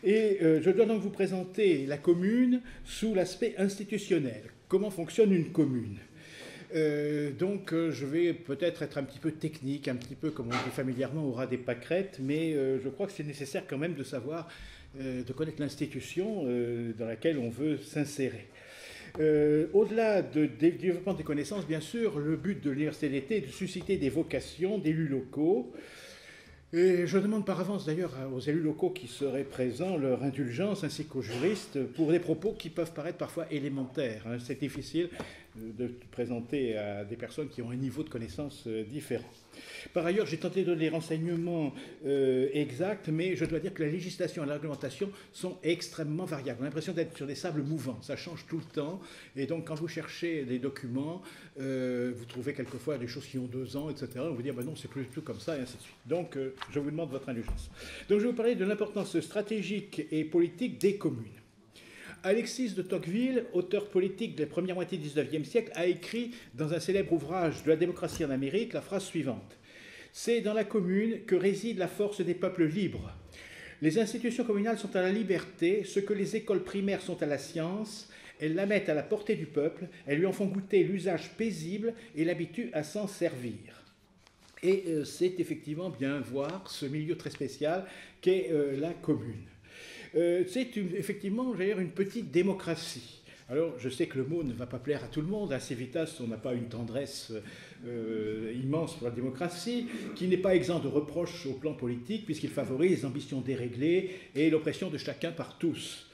Et je dois donc vous présenter la commune sous l'aspect institutionnel. Comment fonctionne une commune? Je vais peut-être être un petit peu technique, un petit peu comme on dit familièrement au ras des pâquerettes, mais je crois que c'est nécessaire quand même de savoir, de connaître l'institution dans laquelle on veut s'insérer. Au-delà du développement des connaissances, bien sûr, le but de l'université d'été est de susciter des vocations d'élus locaux. Et je demande par avance d'ailleurs aux élus locaux qui seraient présents leur indulgence ainsi qu'aux juristes pour des propos qui peuvent paraître parfois élémentaires. C'est difficile de présenter à des personnes qui ont un niveau de connaissance différent. Par ailleurs, j'ai tenté de donner des renseignements exacts, mais je dois dire que la législation et la réglementation sont extrêmement variables. On a l'impression d'être sur des sables mouvants, ça change tout le temps. Et donc, quand vous cherchez des documents, vous trouvez quelquefois des choses qui ont 2 ans, etc. On vous dit, non, c'est plus du tout comme ça, et ainsi de suite. Donc, je vous demande votre indulgence. Donc, je vais vous parler de l'importance stratégique et politique des communes. Alexis de Tocqueville, auteur politique de la première moitié du XIXe siècle, a écrit dans un célèbre ouvrage de la démocratie en Amérique la phrase suivante. « C'est dans la commune que réside la force des peuples libres. Les institutions communales sont à la liberté, ce que les écoles primaires sont à la science. Elles la mettent à la portée du peuple, elles lui en font goûter l'usage paisible et l'habituent à s'en servir. » Et c'est effectivement bien voir ce milieu très spécial qu'est la commune. C'est effectivement, j'allais dire, une petite démocratie. Alors, je sais que le mot ne va pas plaire à tout le monde. À Civitas, on n'a pas une tendresse immense pour la démocratie, qui n'est pas exempt de reproches au plan politique, puisqu'il favorise les ambitions déréglées et l'oppression de chacun par tous.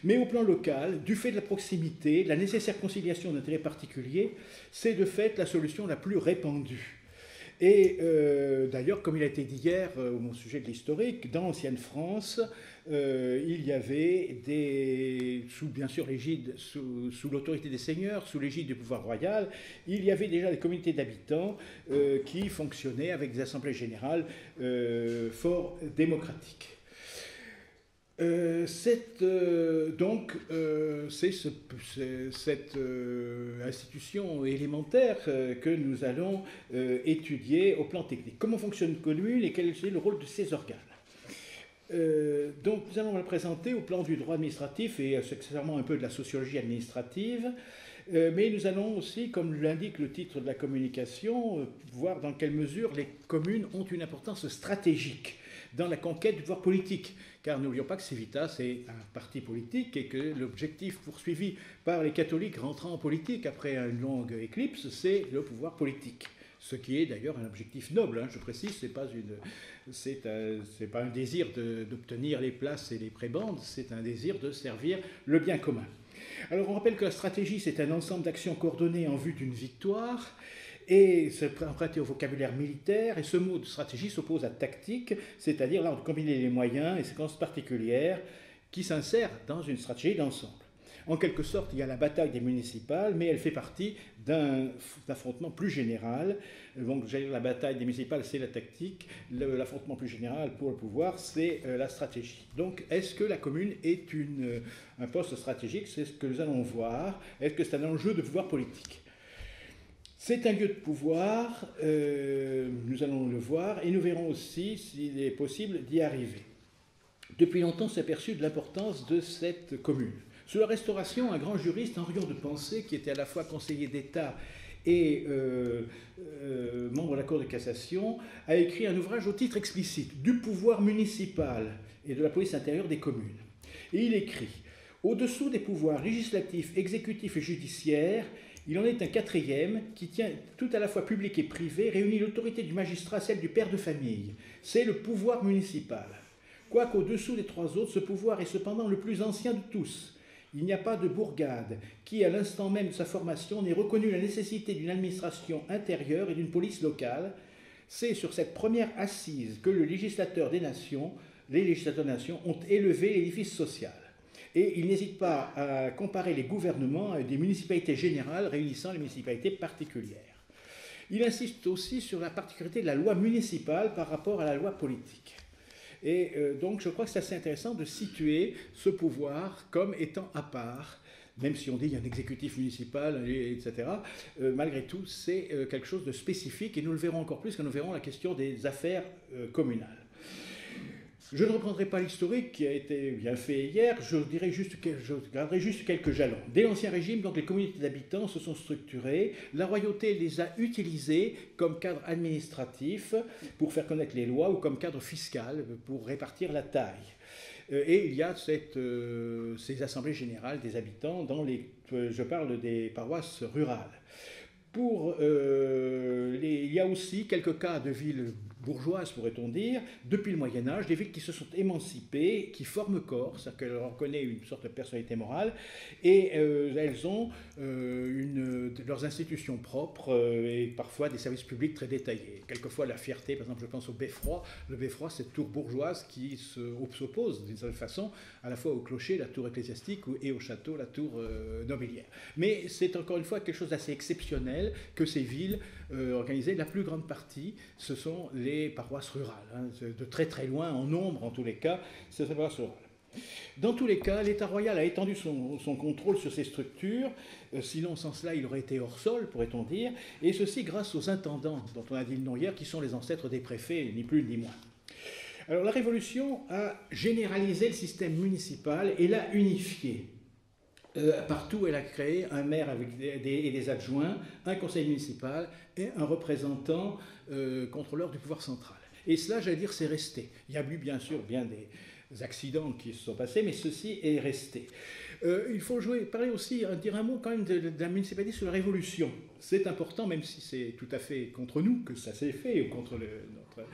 Mais au plan local, du fait de la proximité, de la nécessaire conciliation d'intérêts particuliers, c'est de fait la solution la plus répandue. Et d'ailleurs, comme il a été dit hier au sujet de l'historique, dans l'ancienne France, il y avait bien sûr l'égide, sous l'autorité des seigneurs, sous l'égide du pouvoir royal, il y avait déjà des communautés d'habitants qui fonctionnaient avec des assemblées générales fort démocratiques. C'est cette institution élémentaire que nous allons étudier au plan technique. Comment fonctionne une commune et quel est le rôle de ses organes? Donc nous allons la présenter au plan du droit administratif et accessoirement un peu de la sociologie administrative. Mais nous allons aussi, comme l'indique le titre de la communication, voir dans quelle mesure les communes ont une importance stratégique dans la conquête du pouvoir politique. Car n'oublions pas que Civitas est un parti politique et que l'objectif poursuivi par les catholiques rentrant en politique après une longue éclipse, c'est le pouvoir politique. Ce qui est d'ailleurs un objectif noble, je précise, c'est pas un désir d'obtenir les places et les prébendes, c'est un désir de servir le bien commun. Alors on rappelle que la stratégie, c'est un ensemble d'actions coordonnées en vue d'une victoire, et c'est emprunté au vocabulaire militaire, et ce mot de stratégie s'oppose à tactique, c'est-à-dire l'art de combiner les moyens et séquences particulières qui s'insèrent dans une stratégie d'ensemble. En quelque sorte, il y a la bataille des municipales, mais elle fait partie d'un affrontement plus général. Donc, la bataille des municipales, c'est la tactique. L'affrontement plus général pour le pouvoir, c'est la stratégie. Donc, est-ce que la commune est un poste stratégique? C'est ce que nous allons voir. Est-ce que c'est un enjeu de pouvoir politique? C'est un lieu de pouvoir, nous allons le voir, et nous verrons aussi s'il est possible d'y arriver. Depuis longtemps, on s'est aperçu de l'importance de cette commune. Sous la Restauration, un grand juriste, Henrion de Pensée, qui était à la fois conseiller d'État et membre de la Cour de cassation, a écrit un ouvrage au titre explicite « Du pouvoir municipal et de la police intérieure des communes ». Et il écrit « Au-dessous des pouvoirs législatifs, exécutifs et judiciaires, il en est un quatrième qui tient tout à la fois public et privé, réunit l'autorité du magistrat, celle du père de famille. C'est le pouvoir municipal. Quoiqu'au-dessous des 3 autres, ce pouvoir est cependant le plus ancien de tous. Il n'y a pas de bourgade qui, à l'instant même de sa formation, n'ait reconnu la nécessité d'une administration intérieure et d'une police locale. C'est sur cette première assise que les législateurs des nations ont élevé l'édifice social. Et il n'hésite pas à comparer les gouvernements à des municipalités générales réunissant les municipalités particulières. Il insiste aussi sur la particularité de la loi municipale par rapport à la loi politique. Et donc je crois que c'est assez intéressant de situer ce pouvoir comme étant à part, même si on dit qu'il y a un exécutif municipal, etc. Malgré tout, c'est quelque chose de spécifique et nous le verrons encore plus quand nous verrons la question des affaires communales. Je ne reprendrai pas l'historique qui a été bien fait hier, je garderai juste quelques jalons. Dès l'Ancien Régime, donc, les communautés d'habitants se sont structurées, la royauté les a utilisées comme cadre administratif pour faire connaître les lois ou comme cadre fiscal pour répartir la taille. Et il y a ces assemblées générales des habitants je parle des paroisses rurales. Il y a aussi quelques cas de villes bourgeoises, pourrait-on dire, depuis le Moyen-Âge, des villes qui se sont émancipées, qui forment corps, c'est-à-dire qu'elles reconnaissent une sorte de personnalité morale, et elles ont leurs institutions propres et parfois des services publics très détaillés. Quelquefois la fierté, par exemple, je pense au Beffroi. Le Beffroi, cette tour bourgeoise qui s'oppose d'une certaine façon à la fois au clocher, la tour ecclésiastique, et au château, la tour nobiliaire. Mais c'est encore une fois quelque chose d'assez exceptionnel que ces villes organisées, la plus grande partie, ce sont les paroisses rurales, hein, de très très loin, en nombre en tous les cas, c'est ces paroisses rurales. Dans tous les cas, l'État royal a étendu son contrôle sur ces structures, sinon sans cela il aurait été hors sol, pourrait-on dire, et ceci grâce aux intendants, dont on a dit le nom hier, qui sont les ancêtres des préfets, ni plus ni moins. Alors la Révolution a généralisé le système municipal et l'a unifié. Partout, elle a créé un maire et des adjoints, un conseil municipal et un représentant contrôleur du pouvoir central. Et cela, j'allais dire, c'est resté. Il y a eu bien sûr bien des accidents qui se sont passés, mais ceci est resté. Il faut parler aussi, dire un mot quand même de la municipalité sur la Révolution. C'est important, même si c'est tout à fait contre nous que ça s'est fait, ou contre notre...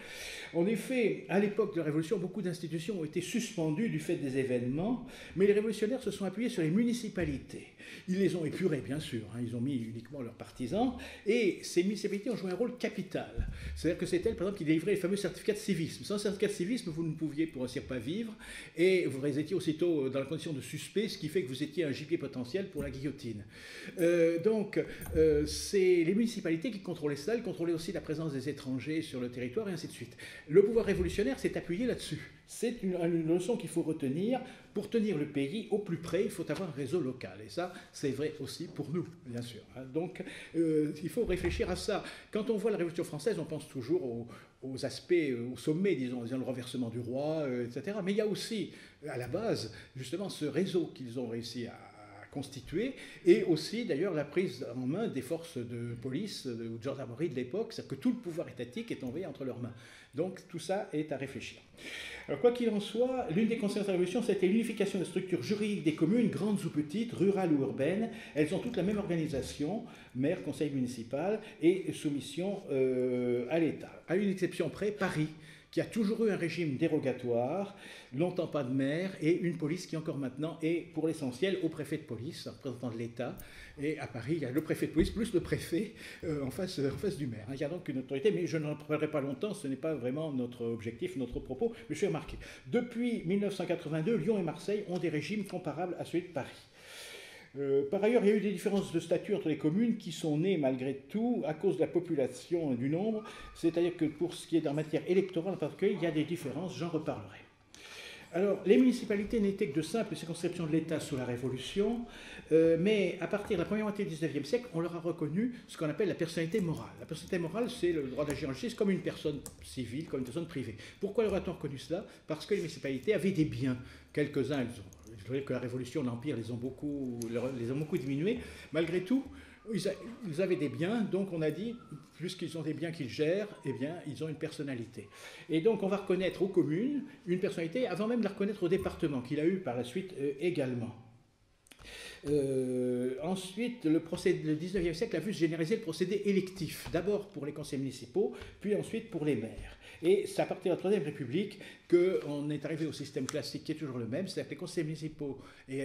En effet, à l'époque de la Révolution, beaucoup d'institutions ont été suspendues du fait des événements, mais les révolutionnaires se sont appuyés sur les municipalités. Ils les ont épurées, bien sûr, hein, ils ont mis uniquement leurs partisans, et ces municipalités ont joué un rôle capital. C'est-à-dire que c'est elles, par exemple, qui délivraient les fameux certificats de civisme. Sans certificat de civisme, vous ne pouviez pour ainsi dire pas vivre, et vous étiez aussitôt dans la condition de suspect, ce qui fait que vous étiez un gibier potentiel pour la guillotine. C'est les municipalités qui contrôlaient cela, elles contrôlaient aussi la présence des étrangers sur le territoire, et ainsi de suite. Le pouvoir révolutionnaire s'est appuyé là-dessus. C'est une leçon qu'il faut retenir. Pour tenir le pays au plus près, il faut avoir un réseau local. Et ça, c'est vrai aussi pour nous, bien sûr. Donc, il faut réfléchir à ça. Quand on voit la Révolution française, on pense toujours aux aspects, au sommet, disons, le renversement du roi, etc. Mais il y a aussi, à la base, justement, ce réseau qu'ils ont réussi à constitué, et aussi d'ailleurs la prise en main des forces de police ou de gendarmerie de l'époque, c'est-à-dire que tout le pouvoir étatique est tombé entre leurs mains. Donc tout ça est à réfléchir. Alors quoi qu'il en soit, l'une des conséquences de la Révolution, c'était l'unification des structures juridiques des communes, grandes ou petites, rurales ou urbaines. Elles ont toutes la même organisation, maire, conseil municipal, et soumission à l'État. À une exception près, Paris, qui a toujours eu un régime dérogatoire, longtemps pas de maire, et une police qui encore maintenant est pour l'essentiel au préfet de police, représentant de l'État. Et à Paris, il y a le préfet de police plus le préfet en face du maire. Il y a donc une autorité, mais je n'en parlerai pas longtemps, ce n'est pas vraiment notre objectif, notre propos, mais je suis remarqué. Depuis 1982, Lyon et Marseille ont des régimes comparables à celui de Paris. Par ailleurs, il y a eu des différences de statut entre les communes qui sont nées malgré tout à cause de la population et du nombre, c'est-à-dire que pour ce qui est en matière électorale en particulier, il y a des différences, j'en reparlerai. Alors, les municipalités n'étaient que de simples circonscriptions de l'État sous la Révolution, mais à partir de la première moitié du XIXe siècle, on leur a reconnu ce qu'on appelle la personnalité morale. La personnalité morale, c'est le droit d'agir en justice comme une personne civile, comme une personne privée. Pourquoi leur a-t-on reconnu cela? Parce que les municipalités avaient des biens. Quelques-uns, je dirais que la Révolution, l'Empire les ont beaucoup diminués. Malgré tout, ils avaient des biens, donc on a dit, puisqu'ils ont des biens qu'ils gèrent, eh bien, ils ont une personnalité. Et donc, on va reconnaître aux communes une personnalité, avant même de la reconnaître au département, qu'il a eu par la suite également. Ensuite, le 19e siècle a vu se généraliser le procédé électif, d'abord pour les conseils municipaux, puis ensuite pour les maires. Et c'est à partir de la Troisième République qu'on est arrivé au système classique qui est toujours le même, c'est-à-dire que les conseils municipaux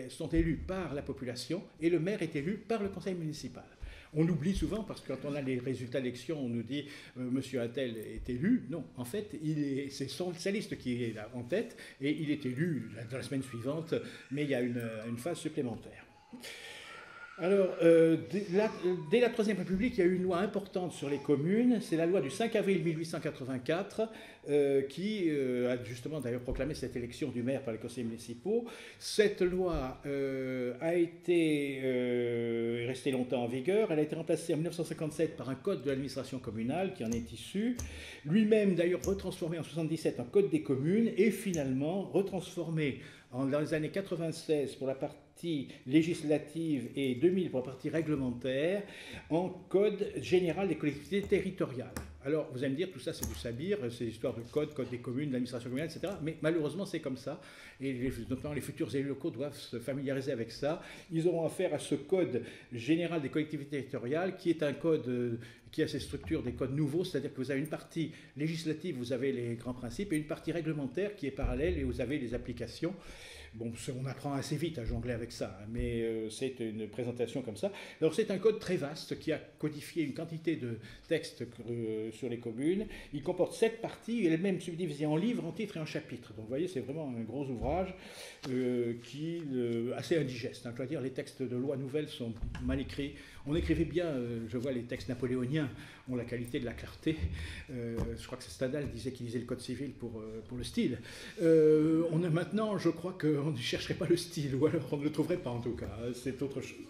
sont élus par la population et le maire est élu par le conseil municipal. On l'oublie souvent parce que quand on a les résultats d'élection, on nous dit Monsieur Attel est élu. Non, en fait, c'est sa liste qui est là en tête et il est élu dans la semaine suivante, mais il y a une phase supplémentaire. Alors, dès la Troisième République, il y a eu une loi importante sur les communes. C'est la loi du 5 avril 1884 qui a justement d'ailleurs proclamé cette élection du maire par les conseillers municipaux. Cette loi a été restée longtemps en vigueur. Elle a été remplacée en 1957 par un code de l'administration communale qui en est issu. Lui-même d'ailleurs retransformé en 1977 en code des communes et finalement retransformé dans les années 96 pour la partie législative et 2000 pour la partie réglementaire en code général des collectivités territoriales. Alors, vous allez me dire, tout ça c'est du sabir, c'est l'histoire de code des communes, d'administration communale, etc. Mais malheureusement, c'est comme ça. Et notamment les futurs élus locaux doivent se familiariser avec ça. Ils auront affaire à ce code général des collectivités territoriales, qui est un code qui a ses structures des codes nouveaux, c'est-à-dire que vous avez une partie législative, vous avez les grands principes, et une partie réglementaire qui est parallèle, et vous avez les applications. Bon, on apprend assez vite à jongler avec ça, mais c'est une présentation comme ça. Alors c'est un code très vaste qui a codifié une quantité de textes sur les communes. Il comporte 7 parties, et elle-même subdivisée en livres, en titres et en chapitres. Donc vous voyez, c'est vraiment un gros ouvrage assez indigeste. Hein. Je dois dire, les textes de loi nouvelles sont mal écrits. On écrivait bien, je vois les textes napoléoniens ont la qualité de la clarté. Je crois que c'est Stendhal qui disait qu'il lisait le code civil pour le style. Maintenant, je crois qu'on ne chercherait pas le style, ou alors on ne le trouverait pas en tout cas. C'est autre chose.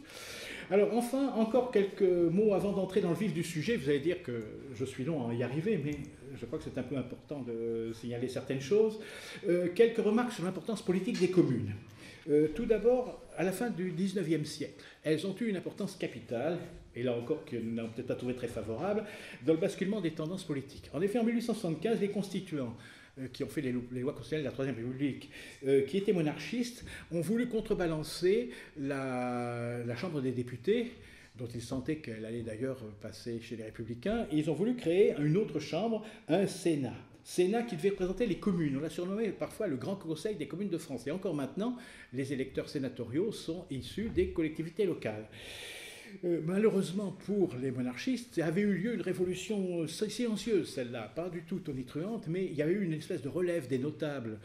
Alors enfin, encore quelques mots avant d'entrer dans le vif du sujet. Vous allez dire que je suis long à y arriver, mais je crois que c'est un peu important de signaler certaines choses. Quelques remarques sur l'importance politique des communes. Tout d'abord, à la fin du XIXe siècle, elles ont eu une importance capitale, et là encore que nous n'avons peut-être pas trouvé très favorable, dans le basculement des tendances politiques. En effet, en 1875, les constituants qui ont fait les lois constitutionnelles de la Troisième République, qui étaient monarchistes, ont voulu contrebalancer la Chambre des députés, dont ils sentaient qu'elle allait d'ailleurs passer chez les Républicains, et ils ont voulu créer une autre chambre, un Sénat. Sénat qui devait représenter les communes. On l'a surnommé parfois le Grand Conseil des communes de France. Et encore maintenant, les électeurs sénatoriaux sont issus des collectivités locales. Malheureusement pour les monarchistes, avait eu lieu une révolution silencieuse, celle-là, pas du tout tonitruante, mais il y avait eu une espèce de relève des notables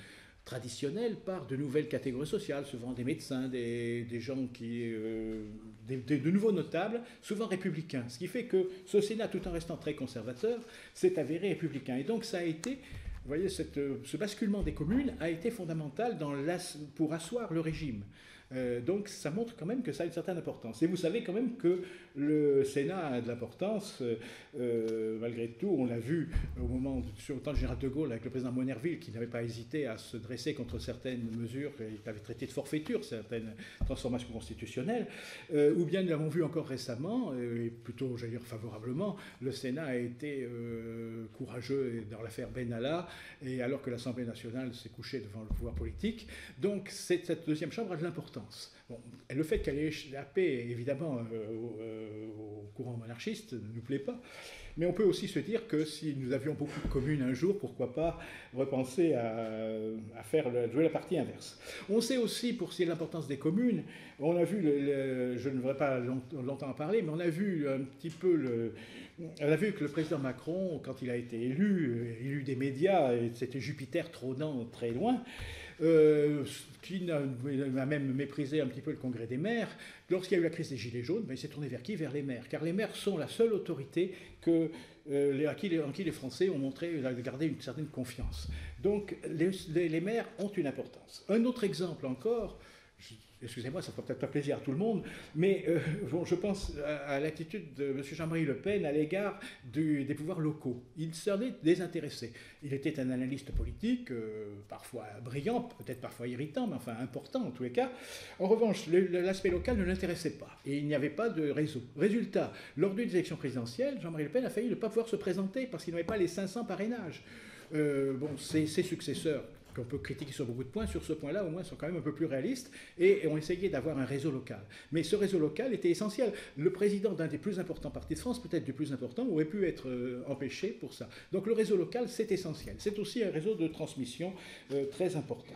traditionnels par de nouvelles catégories sociales, souvent des médecins, des gens de nouveaux notables, souvent républicains. Ce qui fait que ce Sénat, tout en restant très conservateur, s'est avéré républicain. Et donc ça a été, vous voyez, ce basculement des communes a été fondamental pour asseoir le régime. Donc ça montre quand même que ça a une certaine importance. Et vous savez quand même que le Sénat a de l'importance, malgré tout. On l'a vu sur le temps du général de Gaulle avec le président Monerville, qui n'avait pas hésité à se dresser contre certaines mesures, il avait traité de forfaiture certaines transformations constitutionnelles. Ou bien nous l'avons vu encore récemment, et plutôt j'allais dire favorablement, le Sénat a été courageux dans l'affaire Benalla, et alors que l'Assemblée nationale s'est couchée devant le pouvoir politique. Donc cette deuxième chambre a de l'importance. Bon, le fait qu'elle ait échappé évidemment au courant monarchiste ne nous plaît pas, mais on peut aussi se dire que si nous avions beaucoup de communes un jour, pourquoi pas repenser à jouer la partie inverse. On sait aussi, pour ce qui est de l'importance des communes, on a vu, je ne voudrais pas longtemps en parler, mais on a vu un petit peu on a vu que le président Macron, quand il a été élu des médias, et c'était Jupiter trônant très loin, qui a même méprisé un petit peu le congrès des maires. Lorsqu'il y a eu la crise des Gilets jaunes, il s'est tourné vers qui? Vers les maires. Car les maires sont la seule autorité en qui les Français ont montré garder une certaine confiance. Donc les maires ont une importance. Un autre exemple encore, excusez-moi, ça ne fera peut-être pas plaisir à tout le monde, mais je pense à l'attitude de M. Jean-Marie Le Pen à l'égard des pouvoirs locaux. Il s'en est désintéressé. Il était un analyste politique, parfois brillant, peut-être parfois irritant, mais enfin important en tous les cas. En revanche, l'aspect local ne l'intéressait pas, et il n'y avait pas de réseau. Résultat, lors d'une élection présidentielle, Jean-Marie Le Pen a failli ne pas pouvoir se présenter parce qu'il n'avait pas les 500 parrainages. Ses successeurs, qu'on peut critiquer sur beaucoup de points, sur ce point-là, au moins, sont quand même un peu plus réalistes et ont essayé d'avoir un réseau local. Mais ce réseau local était essentiel. Le président d'un des plus importants partis de France, peut-être du plus important, aurait pu être empêché pour ça. Donc le réseau local, c'est essentiel. C'est aussi un réseau de transmission très important.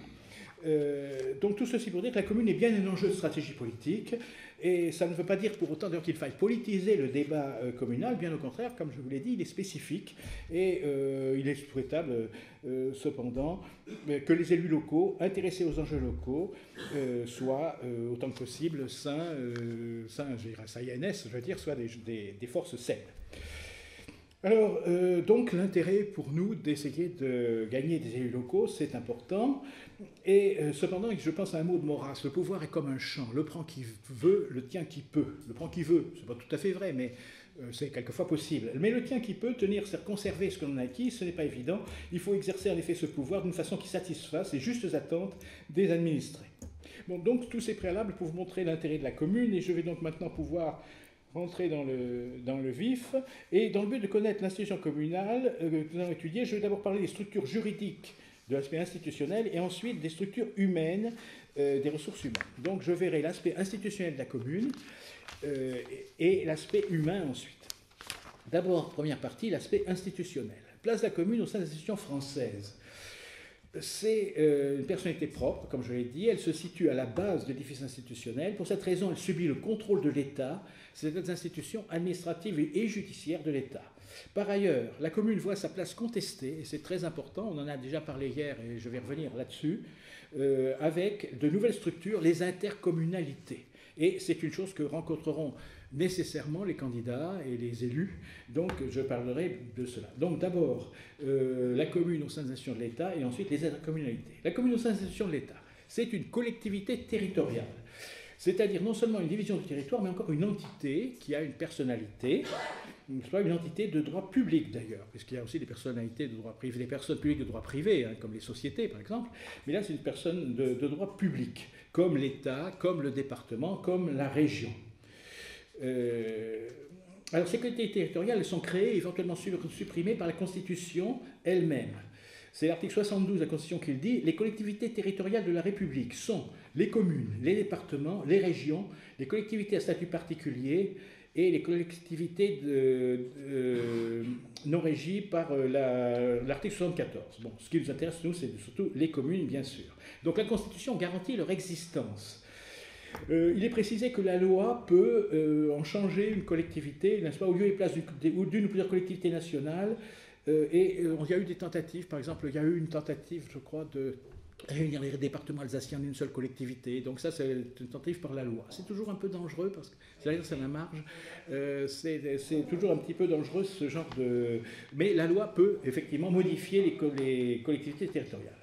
Donc tout ceci pour dire que la commune est bien un enjeu de stratégie politique, et ça ne veut pas dire pour autant qu'il faille politiser le débat communal, bien au contraire, comme je vous l'ai dit, il est spécifique, et il est souhaitable cependant que les élus locaux, intéressés aux enjeux locaux, soient autant que possible sains, je veux dire, soient des forces saines. Alors, donc, l'intérêt pour nous d'essayer de gagner des élus locaux, c'est important. Et cependant, je pense à un mot de Maurras, le pouvoir est comme un champ, le prend qui veut, le tient qui peut. Le prend qui veut, c'est pas tout à fait vrai, mais c'est quelquefois possible. Mais le tient qui peut, conserver ce que l'on a acquis, ce n'est pas évident. Il faut exercer en effet ce pouvoir d'une façon qui satisfasse les justes attentes des administrés. Bon, donc, tous ces préalables pour vous montrer l'intérêt de la commune, et je vais donc maintenant pouvoir rentrer dans le vif. Et dans le but de connaître l'institution communale que nous allons étudier, je vais d'abord parler des structures juridiques, de l'aspect institutionnel, et ensuite des structures humaines, des ressources humaines. Donc je verrai l'aspect institutionnel de la commune et l'aspect humain ensuite. D'abord, première partie, l'aspect institutionnel. Place de la commune au sein des institutions françaises. C'est une personnalité propre, comme je l'ai dit, elle se situe à la base de l'édifice institutionnel. Pour cette raison, elle subit le contrôle de l'État, c'est-à-dire des institutions administratives et judiciaires de l'État. Par ailleurs, la commune voit sa place contestée, et c'est très important, on en a déjà parlé hier et je vais revenir là-dessus, avec de nouvelles structures, les intercommunalités. Et c'est une chose que rencontreront nécessairement les candidats et les élus, donc je parlerai de cela. Donc d'abord, la commune au sein des institutions de l'État et ensuite les intercommunalités. La commune au sein des institutions de l'État, c'est une collectivité territoriale, c'est-à-dire non seulement une division du territoire, mais encore une entité qui a une personnalité, une entité de droit public d'ailleurs, puisqu'il y a aussi des personnalités de droit privé, des personnes publiques de droit privé, hein, comme les sociétés par exemple, mais là c'est une personne de droit public, comme l'État, comme le département, comme la région. Alors ces collectivités territoriales, elles sont créées, éventuellement supprimées par la Constitution elle-même. C'est l'article 72 de la Constitution qui le dit. Les collectivités territoriales de la République sont les communes, les départements, les régions, les collectivités à statut particulier et les collectivités non régies par l'article 74. Bon, ce qui nous intéresse, nous, c'est surtout les communes, bien sûr. Donc la Constitution garantit leur existence. Il est précisé que la loi peut en changer une collectivité, n'est-ce pas, au lieu et place d'une ou plusieurs collectivités nationales. Il y a eu des tentatives, par exemple, il y a eu une tentative, je crois, de réunir les départements alsaciens en une seule collectivité. Donc ça, c'est une tentative par la loi. C'est toujours un peu dangereux, parce que c'est à la marge. C'est toujours un petit peu dangereux, ce genre de... Mais la loi peut, effectivement, modifier les collectivités territoriales.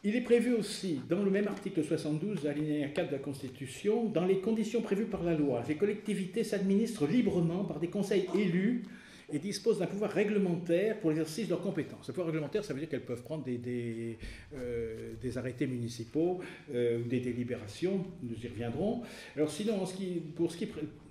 Il est prévu aussi, dans le même article 72, alinéa 4 de la Constitution, dans les conditions prévues par la loi, les collectivités s'administrent librement par des conseils élus et disposent d'un pouvoir réglementaire pour l'exercice de leurs compétences. Le pouvoir réglementaire, ça veut dire qu'elles peuvent prendre des arrêtés municipaux ou des délibérations, nous y reviendrons. Alors sinon,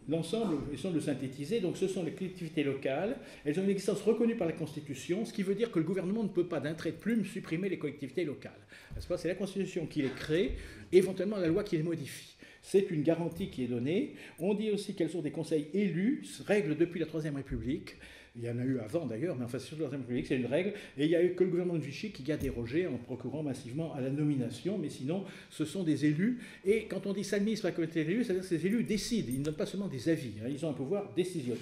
l'ensemble, essayons de le synthétiser, donc ce sont les collectivités locales, elles ont une existence reconnue par la Constitution, ce qui veut dire que le gouvernement ne peut pas d'un trait de plume supprimer les collectivités locales. C'est la Constitution qui les crée, éventuellement la loi qui les modifie. C'est une garantie qui est donnée. On dit aussi qu'elles sont des conseils élus, règle depuis la Troisième République. Il y en a eu avant d'ailleurs, mais enfin sur la Troisième République, c'est une règle. Et il n'y a eu que le gouvernement de Vichy qui a dérogé en procourant massivement à la nomination, mais sinon, ce sont des élus. Et quand on dit s'administre la communauté d'élus, c'est-à-dire que ces élus décident, ils ne donnent pas seulement des avis, hein, ils ont un pouvoir décisionnel.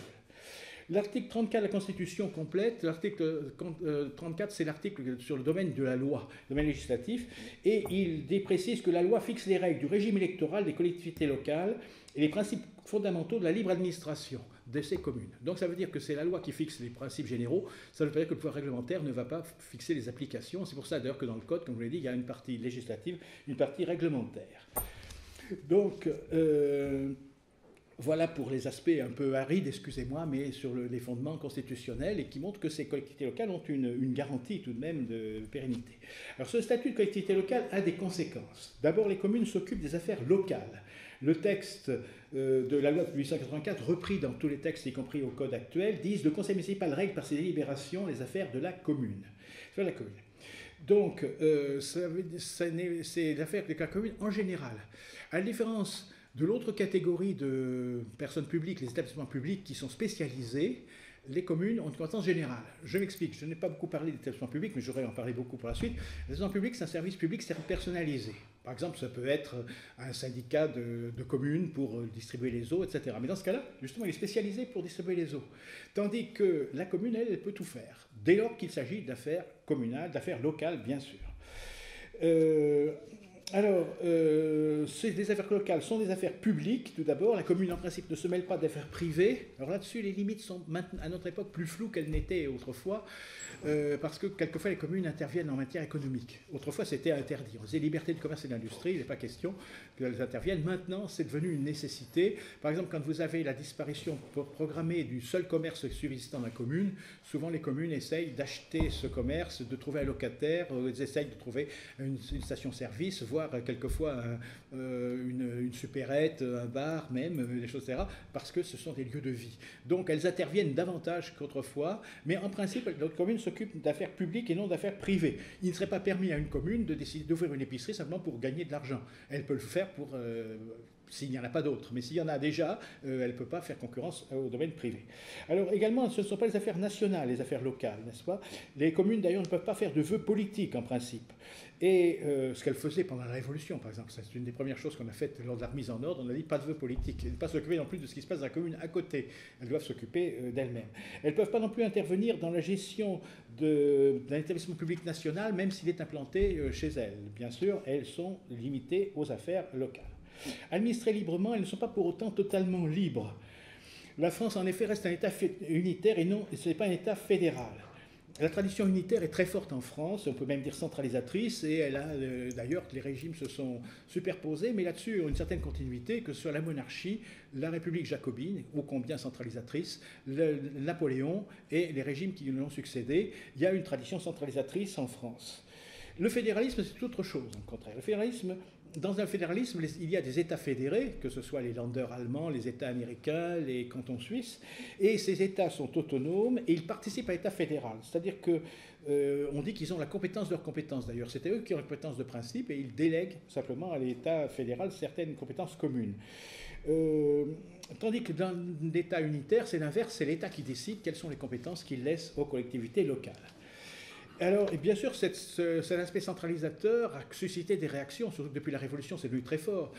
L'article 34 de la Constitution complète, l'article 34, c'est l'article sur le domaine de la loi, le domaine législatif, et il précise que la loi fixe les règles du régime électoral des collectivités locales et les principes fondamentaux de la libre administration de ces communes. Donc ça veut dire que c'est la loi qui fixe les principes généraux, ça ne veut pas dire que le pouvoir réglementaire ne va pas fixer les applications. C'est pour ça d'ailleurs que dans le Code, comme je vous l'ai dit, il y a une partie législative, une partie réglementaire. Donc... voilà pour les aspects un peu arides, excusez-moi, mais sur les fondements constitutionnels et qui montrent que ces collectivités locales ont une garantie tout de même de pérennité. Alors ce statut de collectivité locale a des conséquences. D'abord, les communes s'occupent des affaires locales. Le texte de la loi de 1884, repris dans tous les textes, y compris au code actuel, disent « Le conseil municipal règle par ses délibérations les affaires de la commune ». C'est la commune. Donc, c'est l'affaire de la commune en général. À la différence de l'autre catégorie de personnes publiques, les établissements publics qui sont spécialisés, les communes ont une compétence générale. Je m'explique, je n'ai pas beaucoup parlé d'établissements publics, mais j'aurais en parlé beaucoup pour la suite. L'établissement public, c'est un service public personnalisé. Par exemple, ça peut être un syndicat de communes pour distribuer les eaux, etc. Mais dans ce cas-là, justement, il est spécialisé pour distribuer les eaux. Tandis que la commune, elle peut tout faire, dès lors qu'il s'agit d'affaires communales, d'affaires locales, bien sûr. Des affaires locales sont des affaires publiques, tout d'abord. La commune, en principe, ne se mêle pas d'affaires privées. Alors là-dessus, les limites sont maintenant, à notre époque, plus floues qu'elles n'étaient autrefois, parce que quelquefois, les communes interviennent en matière économique. Autrefois, c'était interdit. On disait liberté de commerce et d'industrie, il n'est pas question qu'elles interviennent. Maintenant, c'est devenu une nécessité. Par exemple, quand vous avez la disparition programmée du seul commerce subsistant dans la commune, souvent les communes essayent d'acheter ce commerce, de trouver un locataire, elles essayent de trouver une station-service, voire quelquefois une supérette, un bar même, des choses, etc., parce que ce sont des lieux de vie. Donc elles interviennent davantage qu'autrefois, mais en principe, notre commune s'occupe d'affaires publiques et non d'affaires privées. Il ne serait pas permis à une commune de décider d'ouvrir une épicerie simplement pour gagner de l'argent. Elle peut le faire pour... s'il n'y en a pas d'autres. Mais s'il y en a déjà, elle ne peut pas faire concurrence au domaine privé. Alors également, ce ne sont pas les affaires nationales, les affaires locales, n'est-ce pas? Les communes, d'ailleurs, ne peuvent pas faire de vœux politiques, en principe. Et ce qu'elles faisaient pendant la Révolution, par exemple, c'est une des premières choses qu'on a faites lors de la remise en ordre, on a dit pas de vœux politiques. Elles ne peuvent pas s'occuper non plus de ce qui se passe dans la commune à côté. Elles doivent s'occuper d'elles-mêmes. Elles ne peuvent pas non plus intervenir dans la gestion d'un établissement public national, même s'il est implanté chez elles. Bien sûr, elles sont limitées aux affaires locales. Administrées librement, elles ne sont pas pour autant totalement libres. La France, en effet, reste un État unitaire et non, ce n'est pas un État fédéral. La tradition unitaire est très forte en France, on peut même dire centralisatrice, et elle a d'ailleurs les régimes se sont superposés, mais là-dessus une certaine continuité, que ce soit la monarchie, la République jacobine, ô combien centralisatrice, Napoléon et les régimes qui lui ont succédé. Il y a une tradition centralisatrice en France. Le fédéralisme, c'est autre chose, au contraire. Dans un fédéralisme, il y a des États fédérés, que ce soit les Länder allemands, les États américains, les cantons suisses, et ces États sont autonomes et ils participent à l'État fédéral. C'est-à-dire qu'on dit qu'ils ont la compétence de leurs compétences, d'ailleurs. C'est eux qui ont la compétence de principe et ils délèguent simplement à l'État fédéral certaines compétences communes. Tandis que dans l'État unitaire, c'est l'inverse, c'est l'État qui décide quelles sont les compétences qu'il laisse aux collectivités locales. Alors, et bien sûr, cet aspect centralisateur a suscité des réactions, surtout que depuis la Révolution, c'est devenu très fort.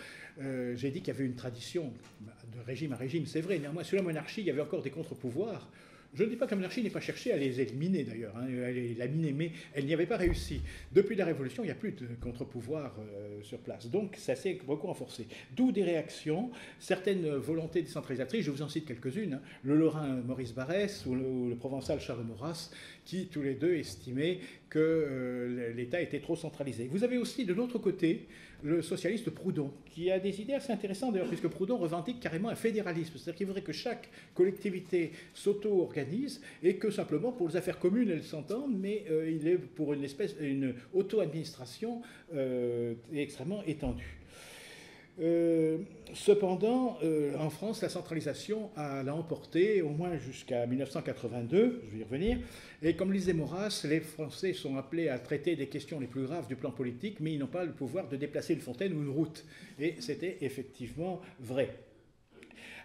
J'ai dit qu'il y avait une tradition de régime à régime, c'est vrai. Néanmoins, sous la monarchie, il y avait encore des contre-pouvoirs. Je ne dis pas que la monarchie n'ait pas cherché à les éliminer, d'ailleurs. Elle l'a miné, mais elle n'y avait pas réussi. Depuis la Révolution, il n'y a plus de contre-pouvoir sur place. Donc, ça s'est beaucoup renforcé. D'où des réactions, certaines volontés décentralisatrices, je vous en cite quelques-unes, le Lorrain Maurice Barrès ou le Provençal Charles Maurras, qui tous les deux estimaient que l'État était trop centralisé. Vous avez aussi de l'autre côté le socialiste Proudhon, qui a des idées assez intéressantes d'ailleurs, puisque Proudhon revendique carrément un fédéralisme, c'est-à-dire qu'il voudrait que chaque collectivité s'auto-organise et que simplement pour les affaires communes elles s'entendent, mais il est pour une auto-administration extrêmement étendue. Cependant, en France, la centralisation l'a emporté au moins jusqu'à 1982, je vais y revenir, et comme le disait Maurras, les Français sont appelés à traiter des questions les plus graves du plan politique, mais ils n'ont pas le pouvoir de déplacer une fontaine ou une route. Et c'était effectivement vrai.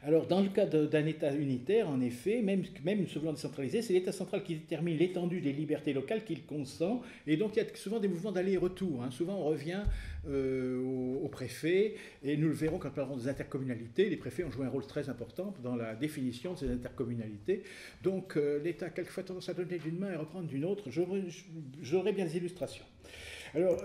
Alors, dans le cas d'un État unitaire, en effet, même se voulant décentraliser, c'est l'État central qui détermine l'étendue des libertés locales qu'il consent, et donc il y a souvent des mouvements d'aller et retour. Souvent, on revient au préfet, et nous le verrons quand nous parlerons des intercommunalités. Les préfets ont joué un rôle très important dans la définition de ces intercommunalités. Donc, l'État a quelquefois tendance à donner d'une main et reprendre d'une autre. J'aurai bien des illustrations. Alors,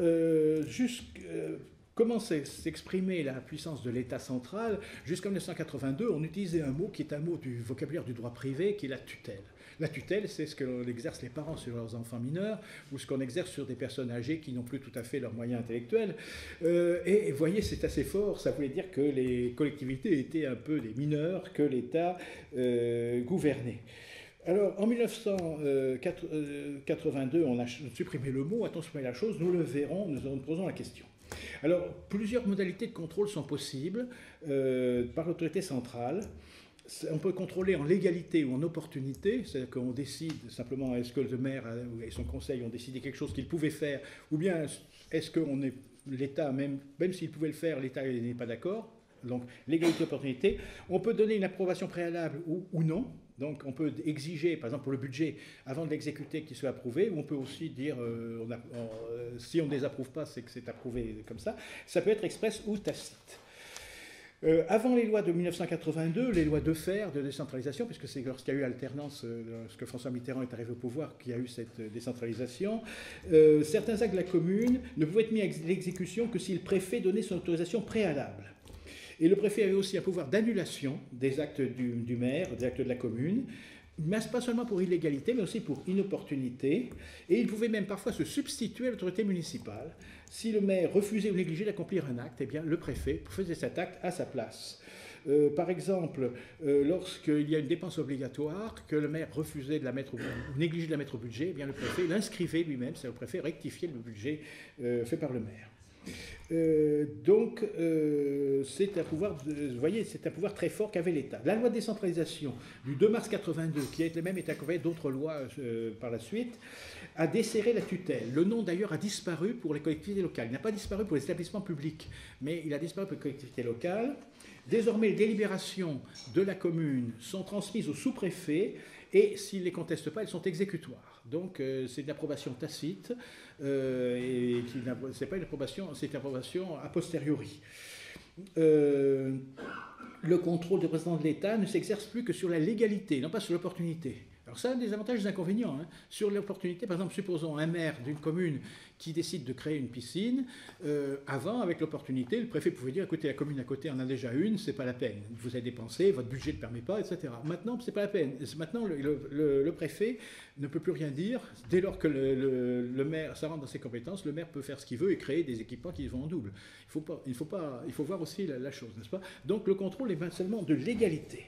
comment s'exprimait la puissance de l'État central? Jusqu'en 1982, on utilisait un mot qui est un mot du vocabulaire du droit privé, qui est la tutelle. La tutelle, c'est ce que exercent les parents sur leurs enfants mineurs, ou ce qu'on exerce sur des personnes âgées qui n'ont plus tout à fait leurs moyens intellectuels. Et vous voyez, c'est assez fort, ça voulait dire que les collectivités étaient un peu des mineurs que l'État gouvernait. Alors, en 1982, on a supprimé le mot, attention à la chose, nous le verrons, nous posons la question. Alors, plusieurs modalités de contrôle sont possibles par l'autorité centrale. On peut contrôler en légalité ou en opportunité, c'est-à-dire qu'on décide simplement est-ce que le maire et son conseil ont décidé quelque chose qu'ils pouvaient faire, ou bien est-ce que l'État, même s'il pouvait le faire, l'État n'est pas d'accord. Donc, légalité, opportunité. On peut donner une approbation préalable ou non. Donc on peut exiger, par exemple pour le budget, avant de l'exécuter, qu'il soit approuvé, ou on peut aussi dire, si on ne les approuve pas, c'est que c'est approuvé comme ça. Ça peut être express ou tacite. Avant les lois de 1982, les lois de fer, de décentralisation, puisque c'est lorsqu'il y a eu alternance, lorsque François Mitterrand est arrivé au pouvoir, qu'il y a eu cette décentralisation, certains actes de la commune ne pouvaient être mis à l'exécution que si le préfet donnait son autorisation préalable. Et le préfet avait aussi un pouvoir d'annulation des actes du maire, des actes de la commune, mais pas seulement pour illégalité, mais aussi pour inopportunité. Et il pouvait même parfois se substituer à l'autorité municipale. Si le maire refusait ou négligeait d'accomplir un acte, eh bien, le préfet faisait cet acte à sa place. Par exemple, lorsqu'il y a une dépense obligatoire, que le maire refusait de la mettre ou négligeait de la mettre au budget, eh bien, le préfet l'inscrivait lui-même, c'est le préfet rectifiait le budget fait par le maire. C'est un pouvoir, vous voyez, c'est un pouvoir très fort qu'avait l'État. La loi de décentralisation du 2 mars 82, qui a été même été accompagnée d'autres lois par la suite, a desserré la tutelle. Le nom d'ailleurs a disparu pour les collectivités locales. Il n'a pas disparu pour les établissements publics, mais il a disparu pour les collectivités locales. Désormais, les délibérations de la commune sont transmises au sous-préfet et s'ils ne les contestent pas, elles sont exécutoires. Donc c'est une approbation tacite et c'est pas une approbation, c'est une approbation a posteriori. Le contrôle du président de l'État ne s'exerce plus que sur la légalité, non pas sur l'opportunité. Alors ça a des avantages et des inconvénients. Hein. Sur l'opportunité, par exemple, supposons un maire d'une commune qui décide de créer une piscine. Avant, avec l'opportunité, le préfet pouvait dire, écoutez, la commune à côté en a déjà une, c'est pas la peine. Vous avez dépensé, votre budget ne permet pas, etc. Maintenant, c'est pas la peine. Maintenant, le préfet ne peut plus rien dire. Dès lors que le maire, ça rentre dans ses compétences, le maire peut faire ce qu'il veut et créer des équipements qui vont en double. Il faut voir aussi la chose, n'est-ce pas? Donc le contrôle est seulement de l'égalité.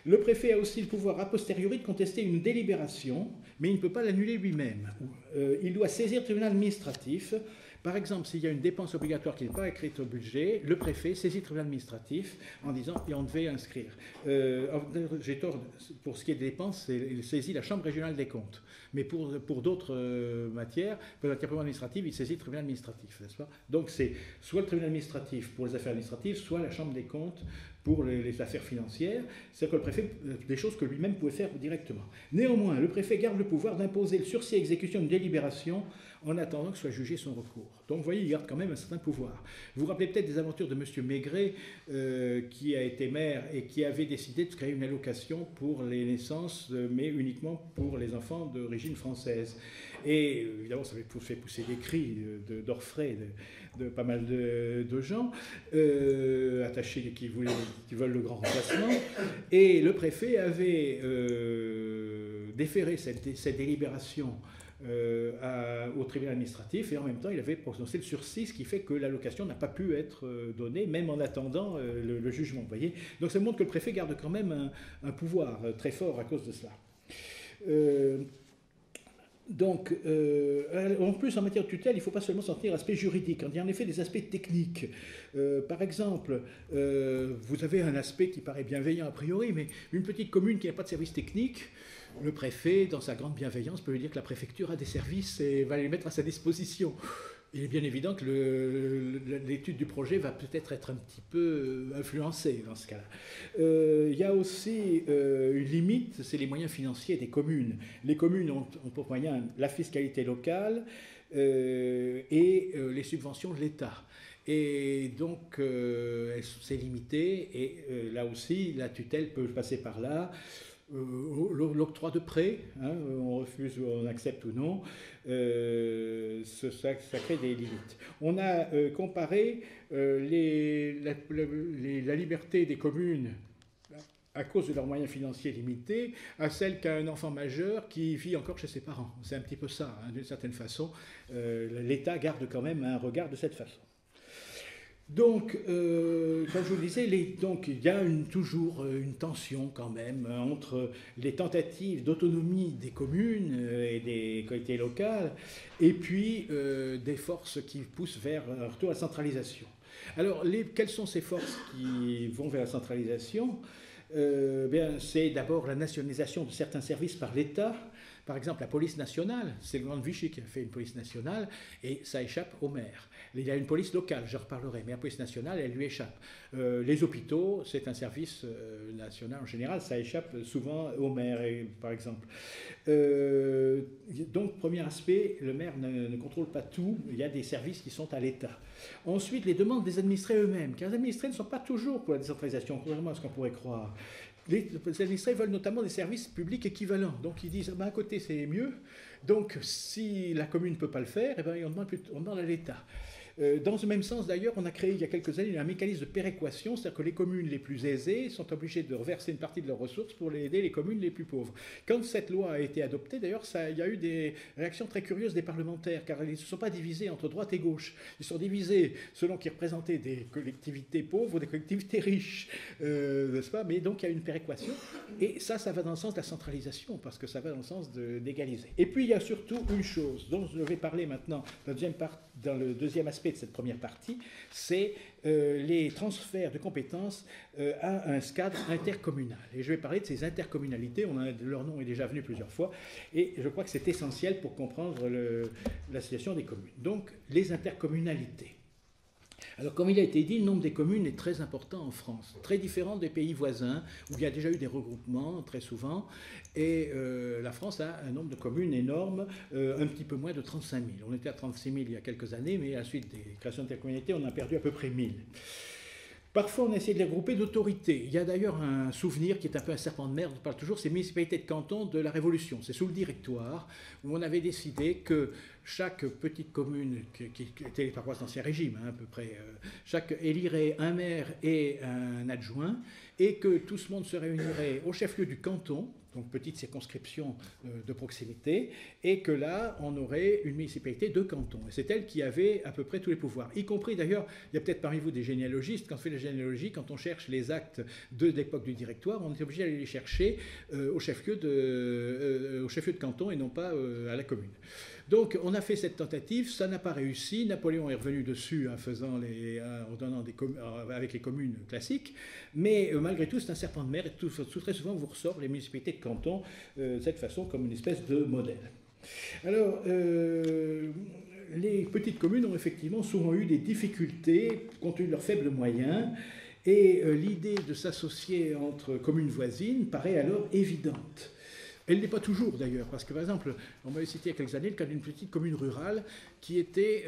Le préfet a aussi le pouvoir a posteriori de contester une délibération, mais il ne peut pas l'annuler lui-même. Il doit saisir le tribunal administratif. Par exemple, s'il y a une dépense obligatoire qui n'est pas écrite au budget, le préfet saisit le tribunal administratif en disant « et on devait inscrire ». J'ai tort, pour ce qui est des dépenses, il saisit la Chambre régionale des comptes. Mais pour d'autres matières, pour la tribunal administrative, il saisit le tribunal administratif, n'est-ce pas? Donc c'est soit le tribunal administratif pour les affaires administratives, soit la Chambre des comptes pour les affaires financières. C'est-à-dire que le préfet, des choses que lui-même pouvait faire directement. Néanmoins, le préfet garde le pouvoir d'imposer le sursis à exécution d'une délibération en attendant que soit jugé son recours. Donc vous voyez, il garde quand même un certain pouvoir. Vous vous rappelez peut-être des aventures de M. Maigret, qui a été maire et qui avait décidé de créer une allocation pour les naissances, mais uniquement pour les enfants d'origine française. Et évidemment, ça avait fait pousser des cris d'orfraie de pas mal de gens attachés qui veulent le grand remplacement. Et le préfet avait déféré cette délibération au tribunal administratif et en même temps il avait prononcé le sursis, ce qui fait que l'allocation n'a pas pu être donnée même en attendant le jugement, vous voyez. Donc ça montre que le préfet garde quand même un pouvoir très fort à cause de cela. En plus, en matière de tutelle, il ne faut pas seulement s'en tenir à l'aspect juridique. Il y a en effet des aspects techniques. Par exemple, vous avez un aspect qui paraît bienveillant a priori, mais une petite commune qui n'a pas de service technique, le préfet, dans sa grande bienveillance, peut lui dire que la préfecture a des services et va les mettre à sa disposition. Il est bien évident que l'étude du projet va peut-être être un petit peu influencée dans ce cas-là. Il y a aussi une limite, c'est les moyens financiers des communes. Les communes ont pour moyen la fiscalité locale et les subventions de l'État. Et donc, c'est limité et là aussi, la tutelle peut passer par là. L'octroi de prêts, hein, on refuse ou on accepte ou non, ça crée des limites. On a comparé la liberté des communes à cause de leurs moyens financiers limités à celle qu'a un enfant majeur qui vit encore chez ses parents. C'est un petit peu ça, hein, d'une certaine façon. L'État garde quand même un regard de cette façon. Donc, comme je vous le disais, il y a toujours une tension quand même entre les tentatives d'autonomie des communes et des collectivités locales et puis des forces qui poussent vers un retour à la centralisation. Alors, quelles sont ces forces qui vont vers la centralisation? C'est d'abord la nationalisation de certains services par l'État, Par exemple, la police nationale, c'est le grand Vichy qui a fait une police nationale, et ça échappe au maire. Il y a une police locale, je reparlerai, mais la police nationale, elle lui échappe. Les hôpitaux, c'est un service national en général, ça échappe souvent au maire, par exemple. Donc, premier aspect, le maire ne contrôle pas tout, il y a des services qui sont à l'État. Ensuite, les demandes des administrés eux-mêmes, car les administrés ne sont pas toujours pour la décentralisation, contrairement à ce qu'on pourrait croire. Les administrés veulent notamment des services publics équivalents. Donc ils disent, à côté c'est mieux, donc si la commune ne peut pas le faire, eh ben, on demande à l'État. Dans ce même sens, d'ailleurs, on a créé il y a quelques années un mécanisme de péréquation, c'est-à-dire que les communes les plus aisées sont obligées de reverser une partie de leurs ressources pour aider les communes les plus pauvres. Quand cette loi a été adoptée, d'ailleurs, il y a eu des réactions très curieuses des parlementaires, car ils ne se sont pas divisés entre droite et gauche. Ils sont divisés selon qu'ils représentaient des collectivités pauvres ou des collectivités riches, n'est-ce pas? Mais donc il y a une péréquation, et ça va dans le sens de la centralisation, parce que ça va dans le sens d'égaliser. Et puis il y a surtout une chose dont je vais parler maintenant dans le deuxième aspect de cette première partie, c'est les transferts de compétences à un cadre intercommunal. Et je vais parler de ces intercommunalités, leur nom est déjà venu plusieurs fois, et je crois que c'est essentiel pour comprendre la situation des communes. Donc, les intercommunalités. Alors, comme il a été dit, le nombre des communes est très important en France, très différent des pays voisins, où il y a déjà eu des regroupements, très souvent, et la France a un nombre de communes énorme, un petit peu moins de 35 000. On était à 36 000 il y a quelques années, mais à la suite des créations d'intercommunalités, on a perdu à peu près 1 000. Parfois, on a essayé de les regrouper d'autorités. Il y a d'ailleurs un souvenir qui est un peu un serpent de mer, on parle toujours, c'est municipalité de canton de la Révolution. C'est sous le Directoire, où on avait décidé que chaque petite commune, qui était les paroisses d'Ancien Régime, à peu près, chaque élirait un maire et un adjoint, et que tout ce monde se réunirait au chef-lieu du canton, donc petite circonscription de proximité, et que là, on aurait une municipalité de canton. Et c'est elle qui avait à peu près tous les pouvoirs, y compris d'ailleurs, il y a peut-être parmi vous des généalogistes, quand on fait la généalogie, quand on cherche les actes de l'époque du Directoire, on est obligé d'aller les chercher au chef-lieu de canton et non pas à la commune. Donc on a fait cette tentative, ça n'a pas réussi, Napoléon est revenu dessus en donnant avec les communes classiques, mais malgré tout c'est un serpent de mer et très souvent vous ressort les municipalités de canton de cette façon comme une espèce de modèle. Alors les petites communes ont effectivement souvent eu des difficultés compte tenu de leurs faibles moyens, et l'idée de s'associer entre communes voisines paraît alors évidente. Elle n'est pas toujours d'ailleurs, parce que par exemple, on m'avait cité il y a quelques années le cas d'une petite commune rurale qui était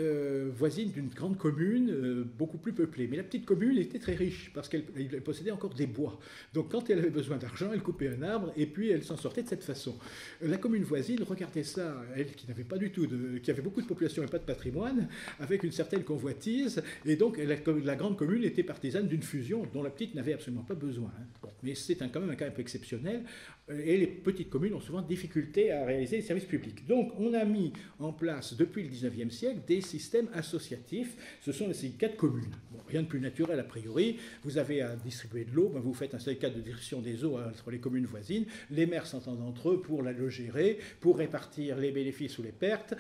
voisine d'une grande commune beaucoup plus peuplée. Mais la petite commune était très riche, parce qu'elle possédait encore des bois. Donc quand elle avait besoin d'argent, elle coupait un arbre et puis elle s'en sortait de cette façon. La commune voisine regardait ça, elle qui n'avait pas du tout qui avait beaucoup de population et pas de patrimoine, avec une certaine convoitise, et donc la grande commune était partisane d'une fusion dont la petite n'avait absolument pas besoin. Bon, mais c'est quand même un cas un peu exceptionnel, et les petites communes ont souvent difficulté à réaliser les services publics. Donc on a mis en place depuis le 19e siècle des systèmes associatifs, ce sont les syndicats de communes. Bon, rien de plus naturel a priori, vous avez à distribuer de l'eau, vous faites un syndicat de distribution des eaux entre les communes voisines, les maires s'entendent entre eux pour le gérer, pour répartir les bénéfices ou les pertes,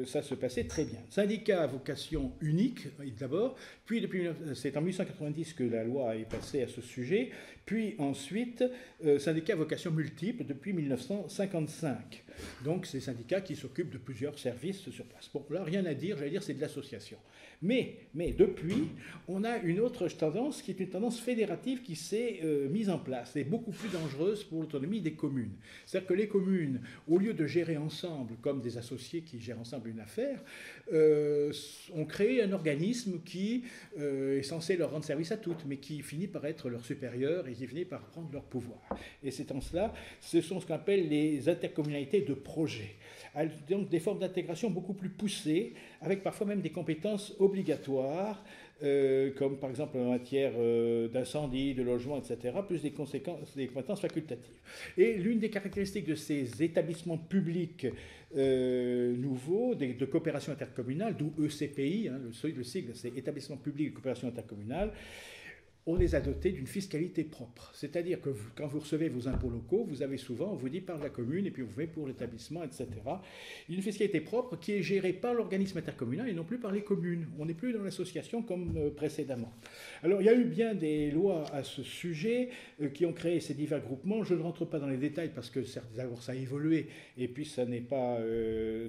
ça se passait très bien. Syndicat à vocation unique d'abord, puis c'est en 1890 que la loi est passée à ce sujet, puis ensuite syndicat à vocation multiple depuis 1955. Donc ces syndicats qui s'occupent de plusieurs services sur place. Bon, là rien à dire, j'allais dire c'est de l'association. Mais depuis, on a une autre tendance qui est une tendance fédérative qui s'est mise en place et beaucoup plus dangereuse pour l'autonomie des communes. C'est-à-dire que les communes, au lieu de gérer ensemble comme des associés qui gèrent ensemble une affaire, ont créé un organisme qui est censé leur rendre service à toutes, mais qui finit par être leur supérieur et qui finit par prendre leur pouvoir. Et c'est en cela, ce sont ce qu'on appelle les intercommunalités de projet. Donc des formes d'intégration beaucoup plus poussées, avec parfois même des compétences obligatoires, comme par exemple en matière d'incendie, de logement, etc., plus des compétences facultatives. Et l'une des caractéristiques de ces établissements publics nouveaux, de coopération intercommunale, d'où ECPI, le sigle c'est Établissement public de coopération intercommunale, on les a dotés d'une fiscalité propre. C'est-à-dire que quand vous recevez vos impôts locaux, vous avez souvent, on vous dit par la commune, et puis on vous met pour l'établissement, etc. Une fiscalité propre qui est gérée par l'organisme intercommunal et non plus par les communes. On n'est plus dans l'association comme précédemment. Alors il y a eu bien des lois à ce sujet qui ont créé ces divers groupements. Je ne rentre pas dans les détails parce que d'abord ça a évolué, et puis ça n'est pas,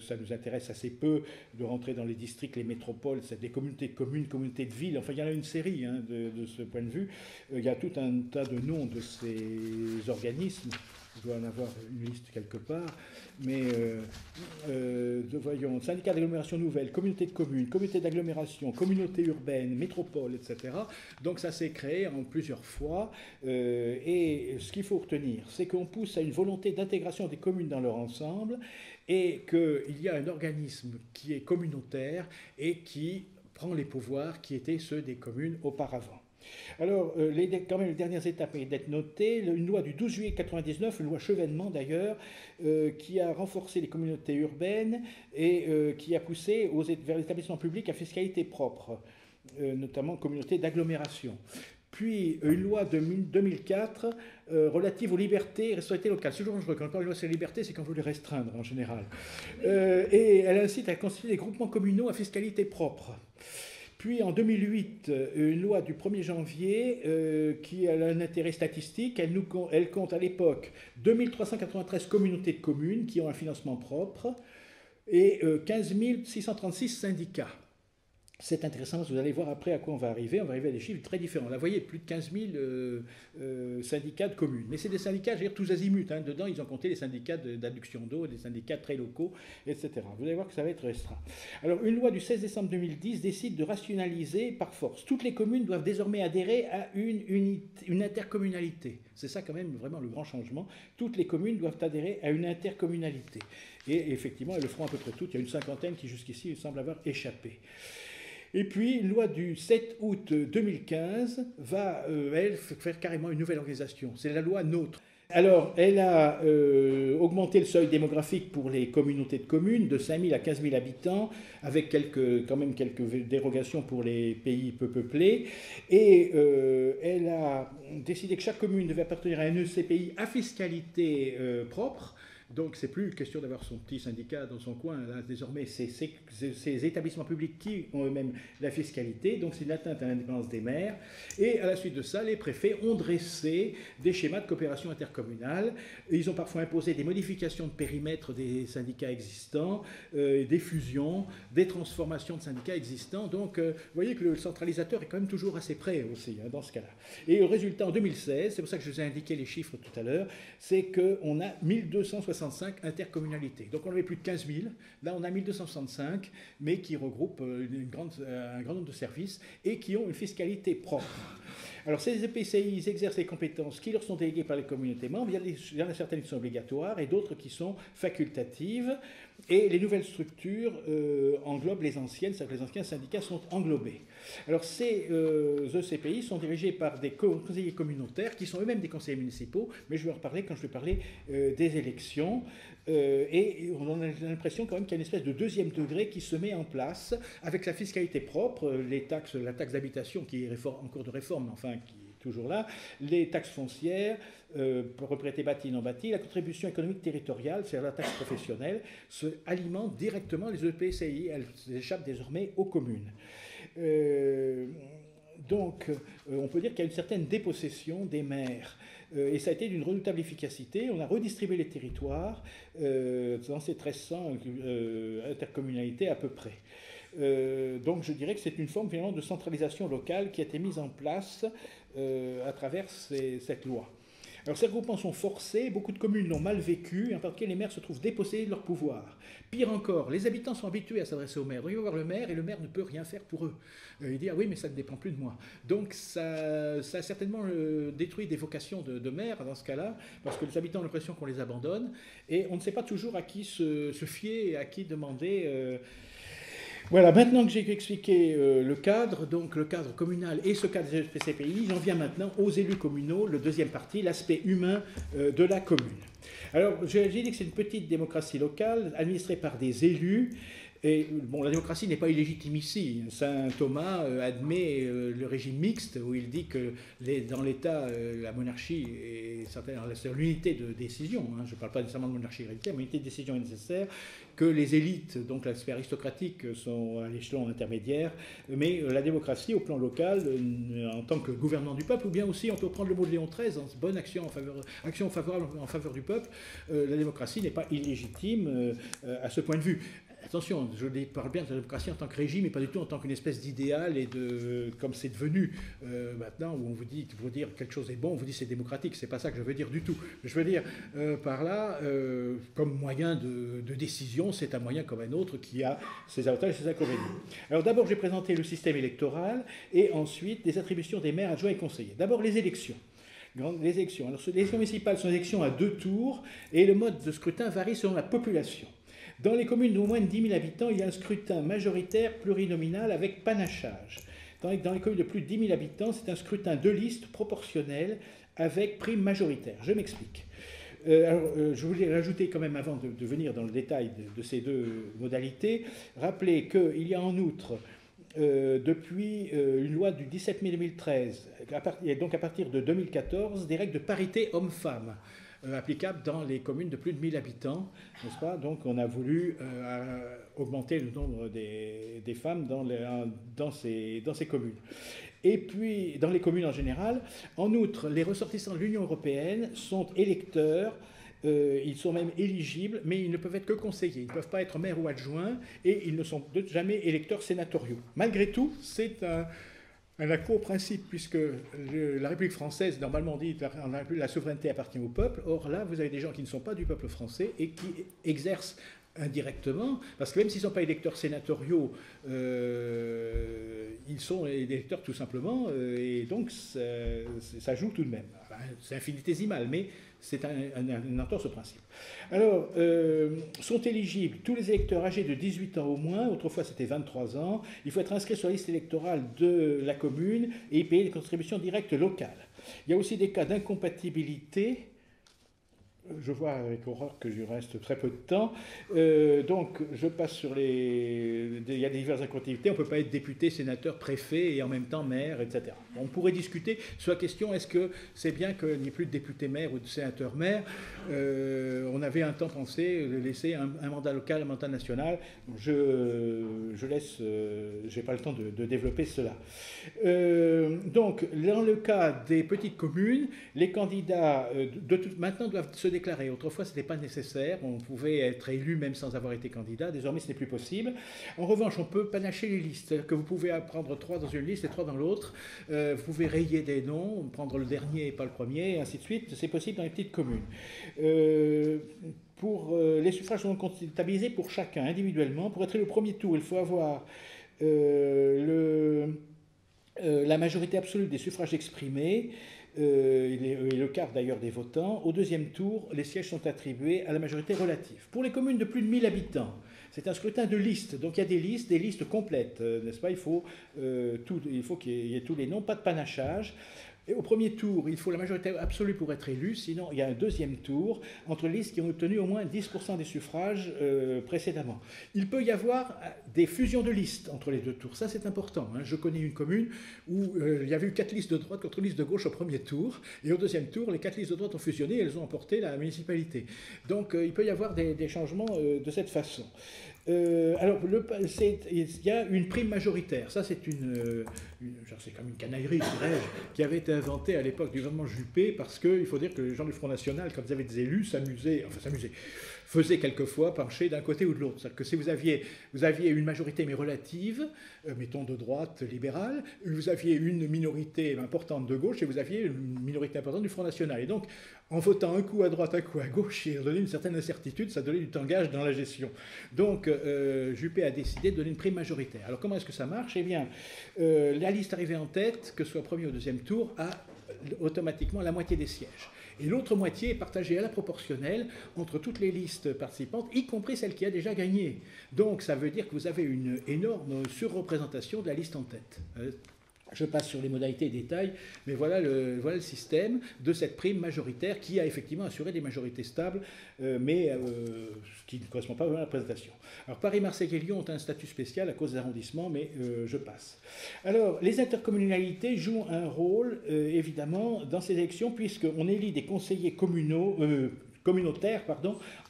ça nous intéresse assez peu de rentrer dans les districts, les métropoles, c'est des communautés de communes, communautés de villes, enfin il y en a une série de ce point de vue. Il y a tout un tas de noms de ces organismes, je dois en avoir une liste quelque part, mais voyons, syndicat d'agglomération nouvelle, communauté de communes, communauté d'agglomération, communauté urbaine, métropole, etc. Donc ça s'est créé en plusieurs fois, et ce qu'il faut retenir, c'est qu'on pousse à une volonté d'intégration des communes dans leur ensemble, et qu'il y a un organisme qui est communautaire et qui prend les pouvoirs qui étaient ceux des communes auparavant. Alors, quand même, les dernières étapes méritent d'être notées. Une loi du 12 juillet 1999, une loi Chevènement d'ailleurs, qui a renforcé les communautés urbaines et qui a poussé vers l'établissement public à fiscalité propre, notamment communautés d'agglomération. Puis une loi de 2004 relative aux libertés et responsabilités locales. C'est toujours dangereux. Quand on parle de loi sur les libertés, c'est qu'on veut les restreindre en général. Et elle incite à constituer des groupements communaux à fiscalité propre. Puis en 2008, une loi du 1er janvier qui a un intérêt statistique. Elle compte à l'époque 2393 communautés de communes qui ont un financement propre et 15 636 syndicats. C'est intéressant, vous allez voir après à quoi on va arriver. On va arriver à des chiffres très différents. Là, vous voyez, plus de 15 000 syndicats de communes. Mais c'est des syndicats, je veux dire, tous azimuts. Hein. Dedans, ils ont compté les syndicats d'adduction d'eau, des syndicats très locaux, etc. Vous allez voir que ça va être restreint. Alors, une loi du 16 décembre 2010 décide de rationaliser par force. Toutes les communes doivent désormais adhérer à une intercommunalité. C'est ça quand même vraiment le grand changement. Toutes les communes doivent adhérer à une intercommunalité. Et effectivement, elles le feront à peu près toutes. Il y a une cinquantaine qui jusqu'ici semblent avoir échappé. Et puis, une loi du 7 août 2015 va, elle, faire carrément une nouvelle organisation. C'est la loi NOTRe. Alors, elle a augmenté le seuil démographique pour les communautés de communes de 5 000 à 15 000 habitants, avec quand même quelques dérogations pour les pays peu peuplés. Et elle a décidé que chaque commune devait appartenir à un ECPI à fiscalité propre. Donc, c'est plus question d'avoir son petit syndicat dans son coin. Là, désormais, c'est ces établissements publics qui ont eux-mêmes la fiscalité. Donc, c'est une atteinte à l'indépendance des maires. Et à la suite de ça, les préfets ont dressé des schémas de coopération intercommunale. Ils ont parfois imposé des modifications de périmètre des syndicats existants, des fusions, des transformations de syndicats existants. Donc, vous voyez que le centralisateur est quand même toujours assez près aussi, hein, dans ce cas-là. Et le résultat, en 2016, c'est pour ça que je vous ai indiqué les chiffres tout à l'heure, c'est qu'on a 1265 intercommunalités. Donc on avait plus de 15 000, là on a 1265, mais qui regroupent un grand nombre de services et qui ont une fiscalité propre. Alors ces EPCI exercent les compétences qui leur sont déléguées par les communautés membres. Il y en a certaines qui sont obligatoires et d'autres qui sont facultatives. Et les nouvelles structures englobent les anciennes, c'est-à-dire que les anciens syndicats sont englobés. Alors ces ECPI sont dirigés par des conseillers communautaires qui sont eux-mêmes des conseillers municipaux, mais je vais en reparler quand je vais parler des élections. Et on a l'impression quand même qu'il y a une espèce de deuxième degré qui se met en place avec la fiscalité propre, la taxe d'habitation qui est en cours de réforme, enfin qui est toujours là, les taxes foncières, propriété bâtie, non bâtie, la contribution économique territoriale, c'est-à-dire la taxe professionnelle, alimente directement les EPCI. Elles échappent désormais aux communes. Donc, on peut dire qu'il y a une certaine dépossession des maires. Et ça a été d'une redoutable efficacité. On a redistribué les territoires dans ces 1300 intercommunalités à peu près. Donc je dirais que c'est une forme finalement de centralisation locale qui a été mise en place à travers cette loi. Alors ces regroupements sont forcés, beaucoup de communes l'ont mal vécu, et en particulier les maires se trouvent dépossédés de leur pouvoir. Pire encore, les habitants sont habitués à s'adresser au maire. Donc ils vont voir le maire et le maire ne peut rien faire pour eux. Il dit « Ah oui, mais ça ne dépend plus de moi ». Donc ça a certainement détruit des vocations de maire dans ce cas-là, parce que les habitants ont l'impression qu'on les abandonne, et on ne sait pas toujours à qui se fier et à qui demander... Voilà, maintenant que j'ai expliqué le cadre, donc le cadre communal et ce cadre des PCPI, j'en viens maintenant aux élus communaux, le deuxième parti, l'aspect humain de la commune. Alors, j'ai dit que c'est une petite démocratie locale administrée par des élus Et bon, la démocratie n'est pas illégitime ici. Saint Thomas admet le régime mixte, où il dit que dans l'État, la monarchie c'est l'unité de décision. Hein, je ne parle pas nécessairement de monarchie héréditaire, mais l'unité de décision est nécessaire, que les élites, donc la sphère aristocratique, sont à l'échelon intermédiaire, mais la démocratie au plan local, en tant que gouvernant du peuple, ou bien aussi, on peut prendre le mot de Léon XIII, bonne action favorable en faveur du peuple, la démocratie n'est pas illégitime à ce point de vue. Attention, je parle bien de la démocratie en tant que régime et pas du tout en tant qu'une espèce d'idéal et comme c'est devenu maintenant, où on vous dit, pour dire quelque chose est bon, on vous dit c'est démocratique. C'est pas ça que je veux dire du tout. Je veux dire par là, comme moyen de décision, c'est un moyen comme un autre qui a ses avantages et ses inconvénients. Alors d'abord, je vais présenter le système électoral et ensuite les attributions des maires, adjoints et conseillers. D'abord les élections. Les élections. Alors, les élections municipales sont des élections à 2 tours et le mode de scrutin varie selon la population. Dans les communes d'au moins 10 000 habitants, il y a un scrutin majoritaire plurinominal avec panachage. Dans les communes de plus de 10 000 habitants, c'est un scrutin de liste proportionnel avec prime majoritaire. Je m'explique. Je voulais rajouter quand même, avant de venir dans le détail de ces deux modalités, rappeler qu'il y a en outre, depuis une loi du 17 mai 2013, et donc à partir de 2014, des règles de parité hommes-femmes. Applicable dans les communes de plus de 1000 habitants, n'est-ce pas? Donc on a voulu augmenter le nombre des femmes dans ces communes. Et puis, dans les communes en général, en outre, les ressortissants de l'Union européenne sont électeurs, ils sont même éligibles, mais ils ne peuvent être que conseillers, ils ne peuvent pas être maires ou adjoints, et ils ne sont jamais électeurs sénatoriaux. Malgré tout, c'est un accro au principe, puisque la République française, normalement, on dit que la souveraineté appartient au peuple. Or là, vous avez des gens qui ne sont pas du peuple français et qui exercent indirectement, parce que même s'ils ne sont pas électeurs sénatoriaux, ils sont électeurs tout simplement, et donc ça joue tout de même. C'est infinitésimal, mais c'est un entorse au principe. Alors, sont éligibles tous les électeurs âgés de 18 ans au moins, autrefois c'était 23 ans, il faut être inscrit sur la liste électorale de la commune et payer des contributions directes locales. Il y a aussi des cas d'incompatibilité. Je vois avec horreur que je reste très peu de temps. Donc, je passe sur il y a diverses incompatibilités. On ne peut pas être député, sénateur, préfet et en même temps maire, etc. On pourrait discuter sur la question, est-ce que c'est bien qu'il n'y ait plus de député maire ou de sénateur maire? On avait un temps pensé laisser un mandat local, un mandat national. Je laisse, je n'ai pas le temps de développer cela. Donc, dans le cas des petites communes, les candidats maintenant doivent se déclarer. Autrefois, ce n'était pas nécessaire. On pouvait être élu même sans avoir été candidat. Désormais, ce n'est plus possible. En revanche, on peut panacher les listes. C'est-à-dire que vous pouvez prendre 3 dans une liste et 3 dans l'autre. Vous pouvez rayer des noms, prendre le dernier et pas le premier, et ainsi de suite. C'est possible dans les petites communes. Les suffrages sont comptabilisés pour chacun individuellement. Pour être élu au premier tour, il faut avoir la majorité absolue des suffrages exprimés, et le quart d'ailleurs des votants. Au deuxième tour, les sièges sont attribués à la majorité relative. Pour les communes de plus de 1000 habitants, c'est un scrutin de liste. Donc il y a des listes complètes, n'est-ce pas? Il faut qu'il y ait tous les noms, pas de panachage. Et au premier tour, il faut la majorité absolue pour être élu, sinon il y a un deuxième tour entre les listes qui ont obtenu au moins 10% des suffrages précédemment. Il peut y avoir des fusions de listes entre les deux tours, ça c'est important. Hein. Je connais une commune où il y avait eu 4 listes de droite contre une liste de gauche au premier tour, et au deuxième tour, les 4 listes de droite ont fusionné et elles ont emporté la municipalité. Donc il peut y avoir des changements de cette façon. Alors, il y a une prime majoritaire. Ça, c'est c'est comme une canaillerie, dirais-je, qui avait été inventée à l'époque du gouvernement Juppé, parce qu'il faut dire que les gens du Front National, quand ils avaient des élus, faisaient quelquefois pencher d'un côté ou de l'autre. C'est-à-dire que si vous aviez une majorité mais relative, mettons de droite libérale, vous aviez une minorité importante de gauche et vous aviez une minorité importante du Front National. Et donc, en votant un coup à droite, un coup à gauche, il donnait une certaine incertitude, ça donnait du tangage dans la gestion. Donc, Juppé a décidé de donner une prime majoritaire. Alors, comment est-ce que ça marche? Eh bien, la liste arrivée en tête, que ce soit premier ou deuxième tour, a automatiquement la moitié des sièges. Et l'autre moitié est partagée à la proportionnelle entre toutes les listes participantes, y compris celle qui a déjà gagné. Donc, ça veut dire que vous avez une énorme surreprésentation de la liste en tête. Je passe sur les modalités et détails, mais voilà le système de cette prime majoritaire qui a effectivement assuré des majorités stables, mais ce qui ne correspond pas vraiment à la présentation. Alors Paris, Marseille et Lyon ont un statut spécial à cause des arrondissements, mais je passe. Alors les intercommunalités jouent un rôle, évidemment, dans ces élections, puisqu'on élit des conseillers communautaires,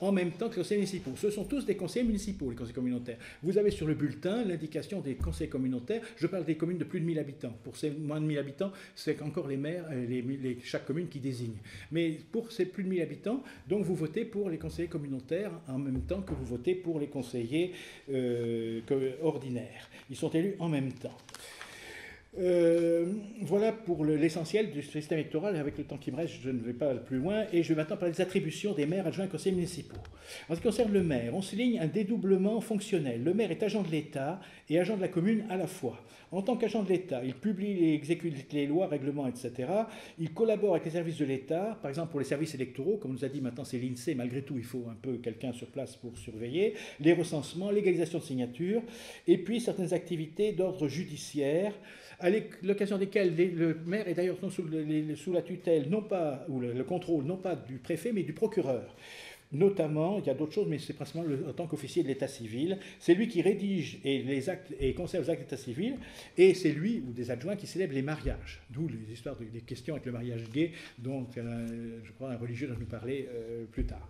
en même temps que les conseillers municipaux. Ce sont tous des conseillers municipaux, les conseillers communautaires. Vous avez sur le bulletin l'indication des conseillers communautaires. Je parle des communes de plus de 1000 habitants. Pour ces moins de 1000 habitants, c'est encore les maires, chaque commune qui désigne. Mais pour ces plus de 1000 habitants, donc vous votez pour les conseillers communautaires en même temps que vous votez pour les conseillers ordinaires. Ils sont élus en même temps. Voilà pour l'essentiel du système électoral. Avec le temps qui me reste, je ne vais pas plus loin. Et je vais maintenant parler des attributions des maires, adjoints et conseillers municipaux. En ce qui concerne le maire, on souligne un dédoublement fonctionnel. Le maire est agent de l'État et agent de la commune à la fois. En tant qu'agent de l'État, il publie et exécute les lois, règlements, etc. Il collabore avec les services de l'État, par exemple pour les services électoraux, comme on nous a dit maintenant c'est l'INSEE, malgré tout il faut un peu quelqu'un sur place pour surveiller, les recensements, l'égalisation de signatures, et puis certaines activités d'ordre judiciaire, à l'occasion desquelles le maire est d'ailleurs sous la tutelle, non pas, ou le contrôle, non pas du préfet, mais du procureur. Notamment, il y a d'autres choses, mais c'est principalement en tant qu'officier de l'état civil. C'est lui qui rédige les actes et conserve les actes d'état civil, et c'est lui ou des adjoints qui célèbrent les mariages. D'où les histoires des questions avec le mariage gay, dont je crois un religieux dont nous parler plus tard.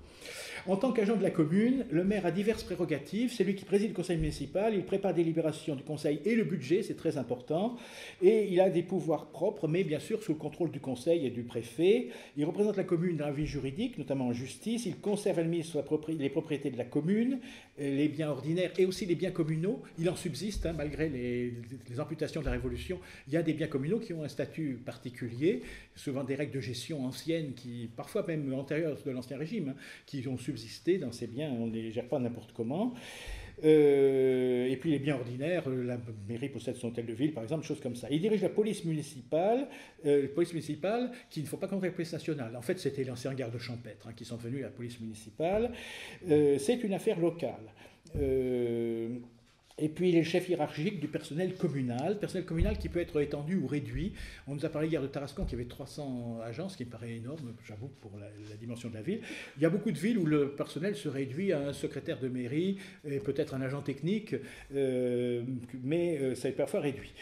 En tant qu'agent de la commune, le maire a diverses prérogatives. C'est lui qui préside le conseil municipal, il prépare des délibérations du conseil et le budget, c'est très important. Et il a des pouvoirs propres, mais bien sûr sous le contrôle du conseil et du préfet. Il représente la commune dans la vie juridique, notamment en justice. Il conserve et administre les propriétés de la commune, les biens ordinaires et aussi les biens communaux. Il en subsiste, malgré les amputations de la Révolution. Il y a des biens communaux qui ont un statut particulier, souvent des règles de gestion anciennes, qui parfois même antérieures de l'Ancien Régime, qui ont subsisté dans ces biens, on ne les gère pas n'importe comment. Et puis les biens ordinaires, la mairie possède son hôtel de ville, par exemple, choses comme ça. Il dirige la police municipale qui ne faut pas compter avec la police nationale. En fait, c'était l'ancien garde champêtre qui sont devenus la police municipale. C'est une affaire locale. Et puis les chefs hiérarchiques du personnel communal qui peut être étendu ou réduit. On nous a parlé hier de Tarascon qui avait 300 agents, ce qui me paraît énorme, j'avoue, pour la dimension de la ville. Il y a beaucoup de villes où le personnel se réduit à un secrétaire de mairie et peut-être un agent technique, mais ça est parfois réduit.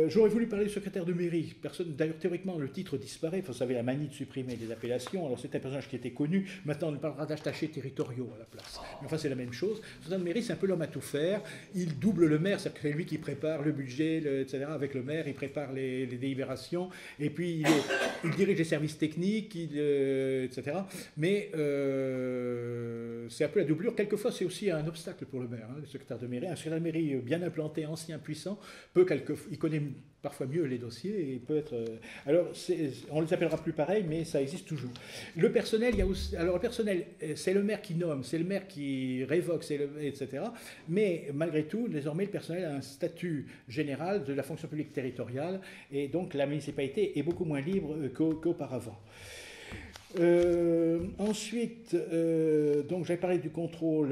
J'aurais voulu parler du secrétaire de mairie. D'ailleurs, théoriquement, le titre disparaît. Vous savez, la manie de supprimer des appellations. Alors, c'est un personnage qui était connu. Maintenant, on parlera d'attachés territoriaux à la place. Mais enfin, c'est la même chose. Le secrétaire de mairie, c'est un peu l'homme à tout faire. Il double le maire, c'est-à-dire que c'est lui qui prépare le budget, etc. Avec le maire, il prépare les délibérations. Et puis, il dirige les services techniques, etc. Mais c'est un peu la doublure. Quelquefois, c'est aussi un obstacle pour le maire, le secrétaire de mairie. Un secrétaire de mairie bien implanté, ancien, puissant, il connaît parfois mieux les dossiers et peut être. Alors, on ne les appellera plus pareil, mais ça existe toujours. Le personnel, le personnel, c'est le maire qui nomme, c'est le maire qui révoque, etc. Mais malgré tout, désormais, le personnel a un statut général de la fonction publique territoriale et donc la municipalité est beaucoup moins libre qu'auparavant. Ensuite, donc j'avais parlé du contrôle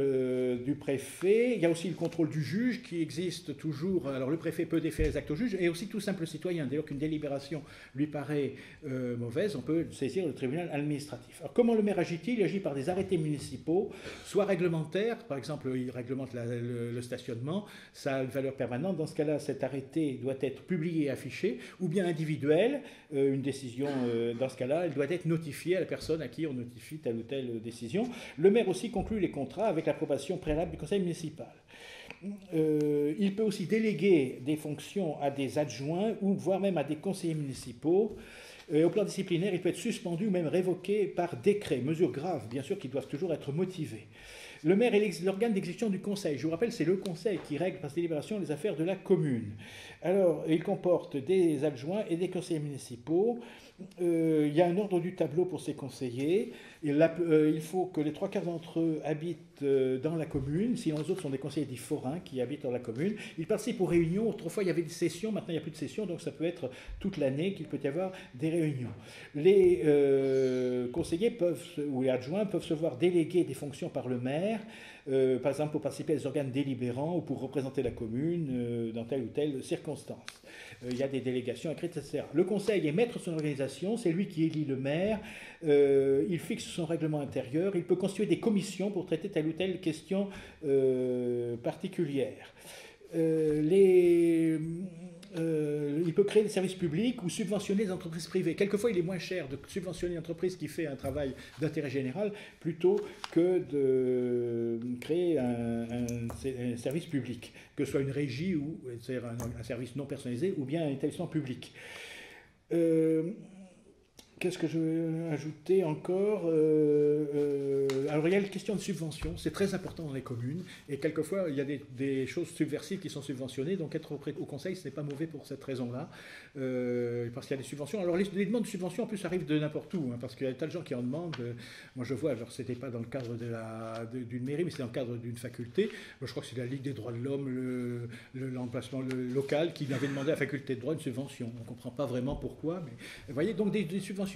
du préfet. Il y a aussi le contrôle du juge qui existe toujours. Alors le préfet peut déférer les actes au juge et aussi tout simple citoyen. Dès lors qu'une délibération lui paraît mauvaise, on peut saisir le tribunal administratif. Alors comment le maire agit-il ? Il agit par des arrêtés municipaux, soit réglementaires. Par exemple, il réglemente le stationnement. Ça a une valeur permanente. Dans ce cas-là, cet arrêté doit être publié et affiché, ou bien individuel. Une décision, dans ce cas-là, elle doit être notifiée à la personne à qui on notifie telle ou telle décision. Le maire aussi conclut les contrats avec l'approbation préalable du conseil municipal. Il peut aussi déléguer des fonctions à des adjoints ou voire même à des conseillers municipaux. Au plan disciplinaire, il peut être suspendu ou même révoqué par décret. Mesures graves, bien sûr, qui doivent toujours être motivées. Le maire est l'organe d'exécution du conseil. Je vous rappelle, c'est le conseil qui règle par ses délibérations les affaires de la commune. Alors, il comporte des adjoints et des conseillers municipaux. Il y a un ordre du tableau pour ces conseillers. Il faut que les 3/4 d'entre eux habitent dans la commune. Sinon, les autres sont des conseillers dits forains qui habitent dans la commune. Ils participent aux réunions. Autrefois, il y avait des sessions. Maintenant, il n'y a plus de sessions. Donc, ça peut être toute l'année qu'il peut y avoir des réunions. Les conseillers ou les adjoints peuvent se voir déléguer des fonctions par le maire. maire, par exemple pour participer à des organes délibérants ou pour représenter la commune dans telle ou telle circonstance. Il y a des délégations écrites, etc. Le conseil est maître de son organisation, c'est lui qui élit le maire, il fixe son règlement intérieur, il peut constituer des commissions pour traiter telle ou telle question particulière. Il peut créer des services publics ou subventionner des entreprises privées. Quelquefois, il est moins cher de subventionner une entreprise qui fait un travail d'intérêt général plutôt que de créer un service public, que ce soit une régie ou c'est-à-dire un service non personnalisé ou bien un établissement public. Qu'est-ce que je veux ajouter encore alors, il y a la question de subvention, c'est très important dans les communes, et quelquefois, il y a des choses subversives qui sont subventionnées, donc être au conseil, ce n'est pas mauvais pour cette raison-là, parce qu'il y a des subventions. Alors, les demandes de subvention, en plus, arrivent de n'importe où, hein, parce qu'il y a des tas de gens qui en demandent. Moi, je vois, alors, c'était pas dans le cadre d'une mairie, mais c'est dans le cadre d'une faculté. Moi, je crois que c'est la Ligue des droits de l'homme, l'emplacement local, qui avait demandé à la faculté de droit une subvention. On ne comprend pas vraiment pourquoi, mais vous voyez, donc des subventions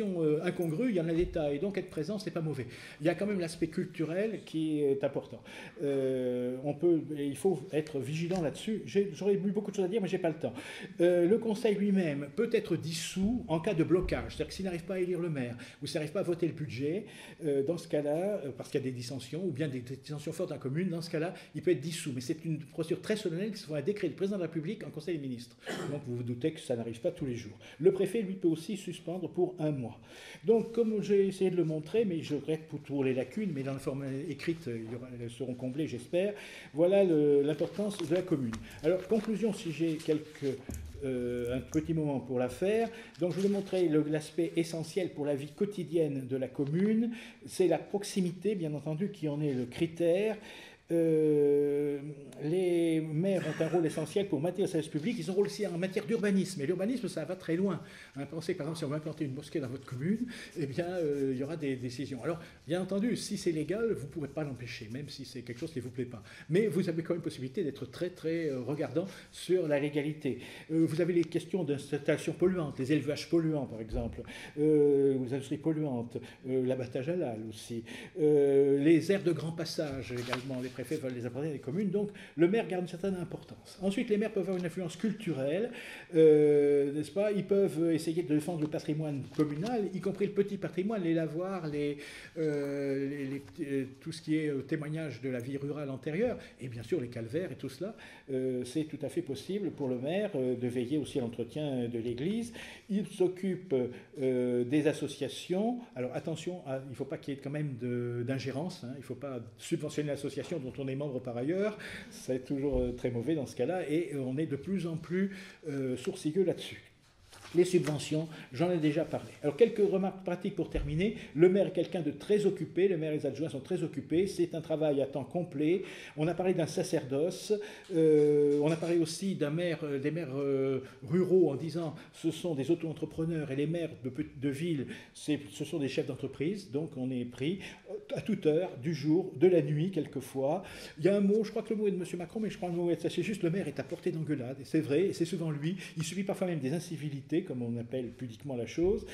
incongrues, il y en a des tas, et donc être présent, c'est pas mauvais. Il y a quand même l'aspect culturel qui est important. Il faut être vigilant là-dessus. J'aurais eu beaucoup de choses à dire, mais j'ai pas le temps. Le conseil lui-même peut être dissous en cas de blocage, c'est-à-dire que s'il n'arrive pas à élire le maire, ou s'il n'arrive pas à voter le budget, dans ce cas-là, parce qu'il y a des dissensions, ou bien des dissensions fortes dans la commune, dans ce cas-là, il peut être dissous. Mais c'est une procédure très solennelle qui se fait un décret du président de la République en conseil des ministres. Donc vous vous doutez que ça n'arrive pas tous les jours. Le préfet, lui, peut aussi suspendre pour 1 mois. Donc, comme j'ai essayé de le montrer, mais je regrette pour les lacunes, mais dans la forme écrite, elles seront comblées, j'espère. Voilà l'importance de la commune. Alors, conclusion, si j'ai un petit moment pour la faire. Donc, je vais vous montrer l'aspect essentiel pour la vie quotidienne de la commune. C'est la proximité, bien entendu, qui en est le critère. Les maires ont un rôle essentiel pour maintenir le service public. Ils ont un rôle aussi en matière d'urbanisme. Et l'urbanisme, ça va très loin. Pensez, par exemple, si on veut implanter une mosquée dans votre commune, eh bien, il y aura des décisions. Alors, bien entendu, si c'est légal, vous ne pourrez pas l'empêcher, même si c'est quelque chose qui ne vous plaît pas. Mais vous avez quand même possibilité d'être très, très regardant sur la légalité. Vous avez les questions d'installations polluantes, les élevages polluants, par exemple, les industries polluantes, l'abattage halal aussi, les aires de grand passage également, les préfets veulent les apporter dans les communes, donc le maire garde une certaine importance. Ensuite, les maires peuvent avoir une influence culturelle, n'est-ce pas? Ils peuvent essayer de défendre le patrimoine communal, y compris le petit patrimoine, les lavoirs, tout ce qui est témoignage de la vie rurale antérieure, et bien sûr les calvaires et tout cela. C'est tout à fait possible pour le maire de veiller aussi à l'entretien de l'église. Il s'occupe des associations. Alors attention, il ne faut pas qu'il y ait quand même d'ingérence, hein. Il ne faut pas subventionner l'association dont on est membre par ailleurs, c'est toujours très mauvais dans ce cas-là, et on est de plus en plus sourcilleux là-dessus. Les subventions, j'en ai déjà parlé. Alors, quelques remarques pratiques pour terminer. Le maire est quelqu'un de très occupé, le maire et les adjoints sont très occupés, c'est un travail à temps complet. On a parlé d'un sacerdoce, on a parlé aussi des maires ruraux en disant ce sont des auto-entrepreneurs et les maires de ville, ce sont des chefs d'entreprise, donc on est pris à toute heure, du jour, de la nuit quelquefois. Il y a un mot, je crois que le mot est de M. Macron, mais je crois que le mot est c'est juste le maire est à portée d'engueulade, et c'est vrai, et c'est souvent lui. Il subit parfois même des incivilités, comme on appelle pudiquement la chose.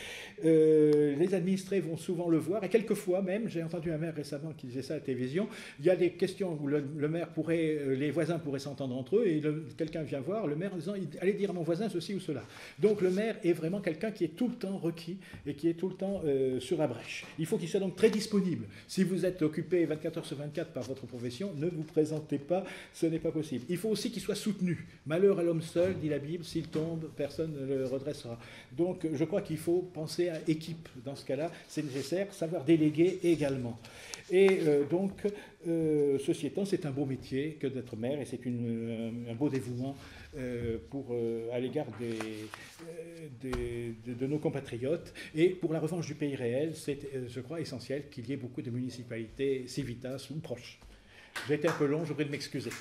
Les administrés vont souvent le voir, et quelquefois même, j'ai entendu un maire récemment qui disait ça à la télévision, il y a des questions où le maire les voisins pourraient s'entendre entre eux, et quelqu'un vient voir le maire en disant « allez dire à mon voisin ceci ou cela ». Donc le maire est vraiment quelqu'un qui est tout le temps requis, et qui est tout le temps sur la brèche. Il faut qu'il soit donc très disponible. Si vous êtes occupé 24 heures sur 24 par votre profession, ne vous présentez pas, ce n'est pas possible. Il faut aussi qu'il soit soutenu. Malheur à l'homme seul, dit la Bible, s'il tombe, personne ne le redressera. Donc je crois qu'il faut penser à équipe dans ce cas-là, c'est nécessaire, savoir déléguer également. Et ceci étant, c'est un beau métier que d'être maire, et c'est un beau dévouement à l'égard de nos compatriotes. Et pour la revanche du pays réel, c'est, je crois, essentiel qu'il y ait beaucoup de municipalités civitas ou proches. J'ai été un peu long, je voudrais m'excuser.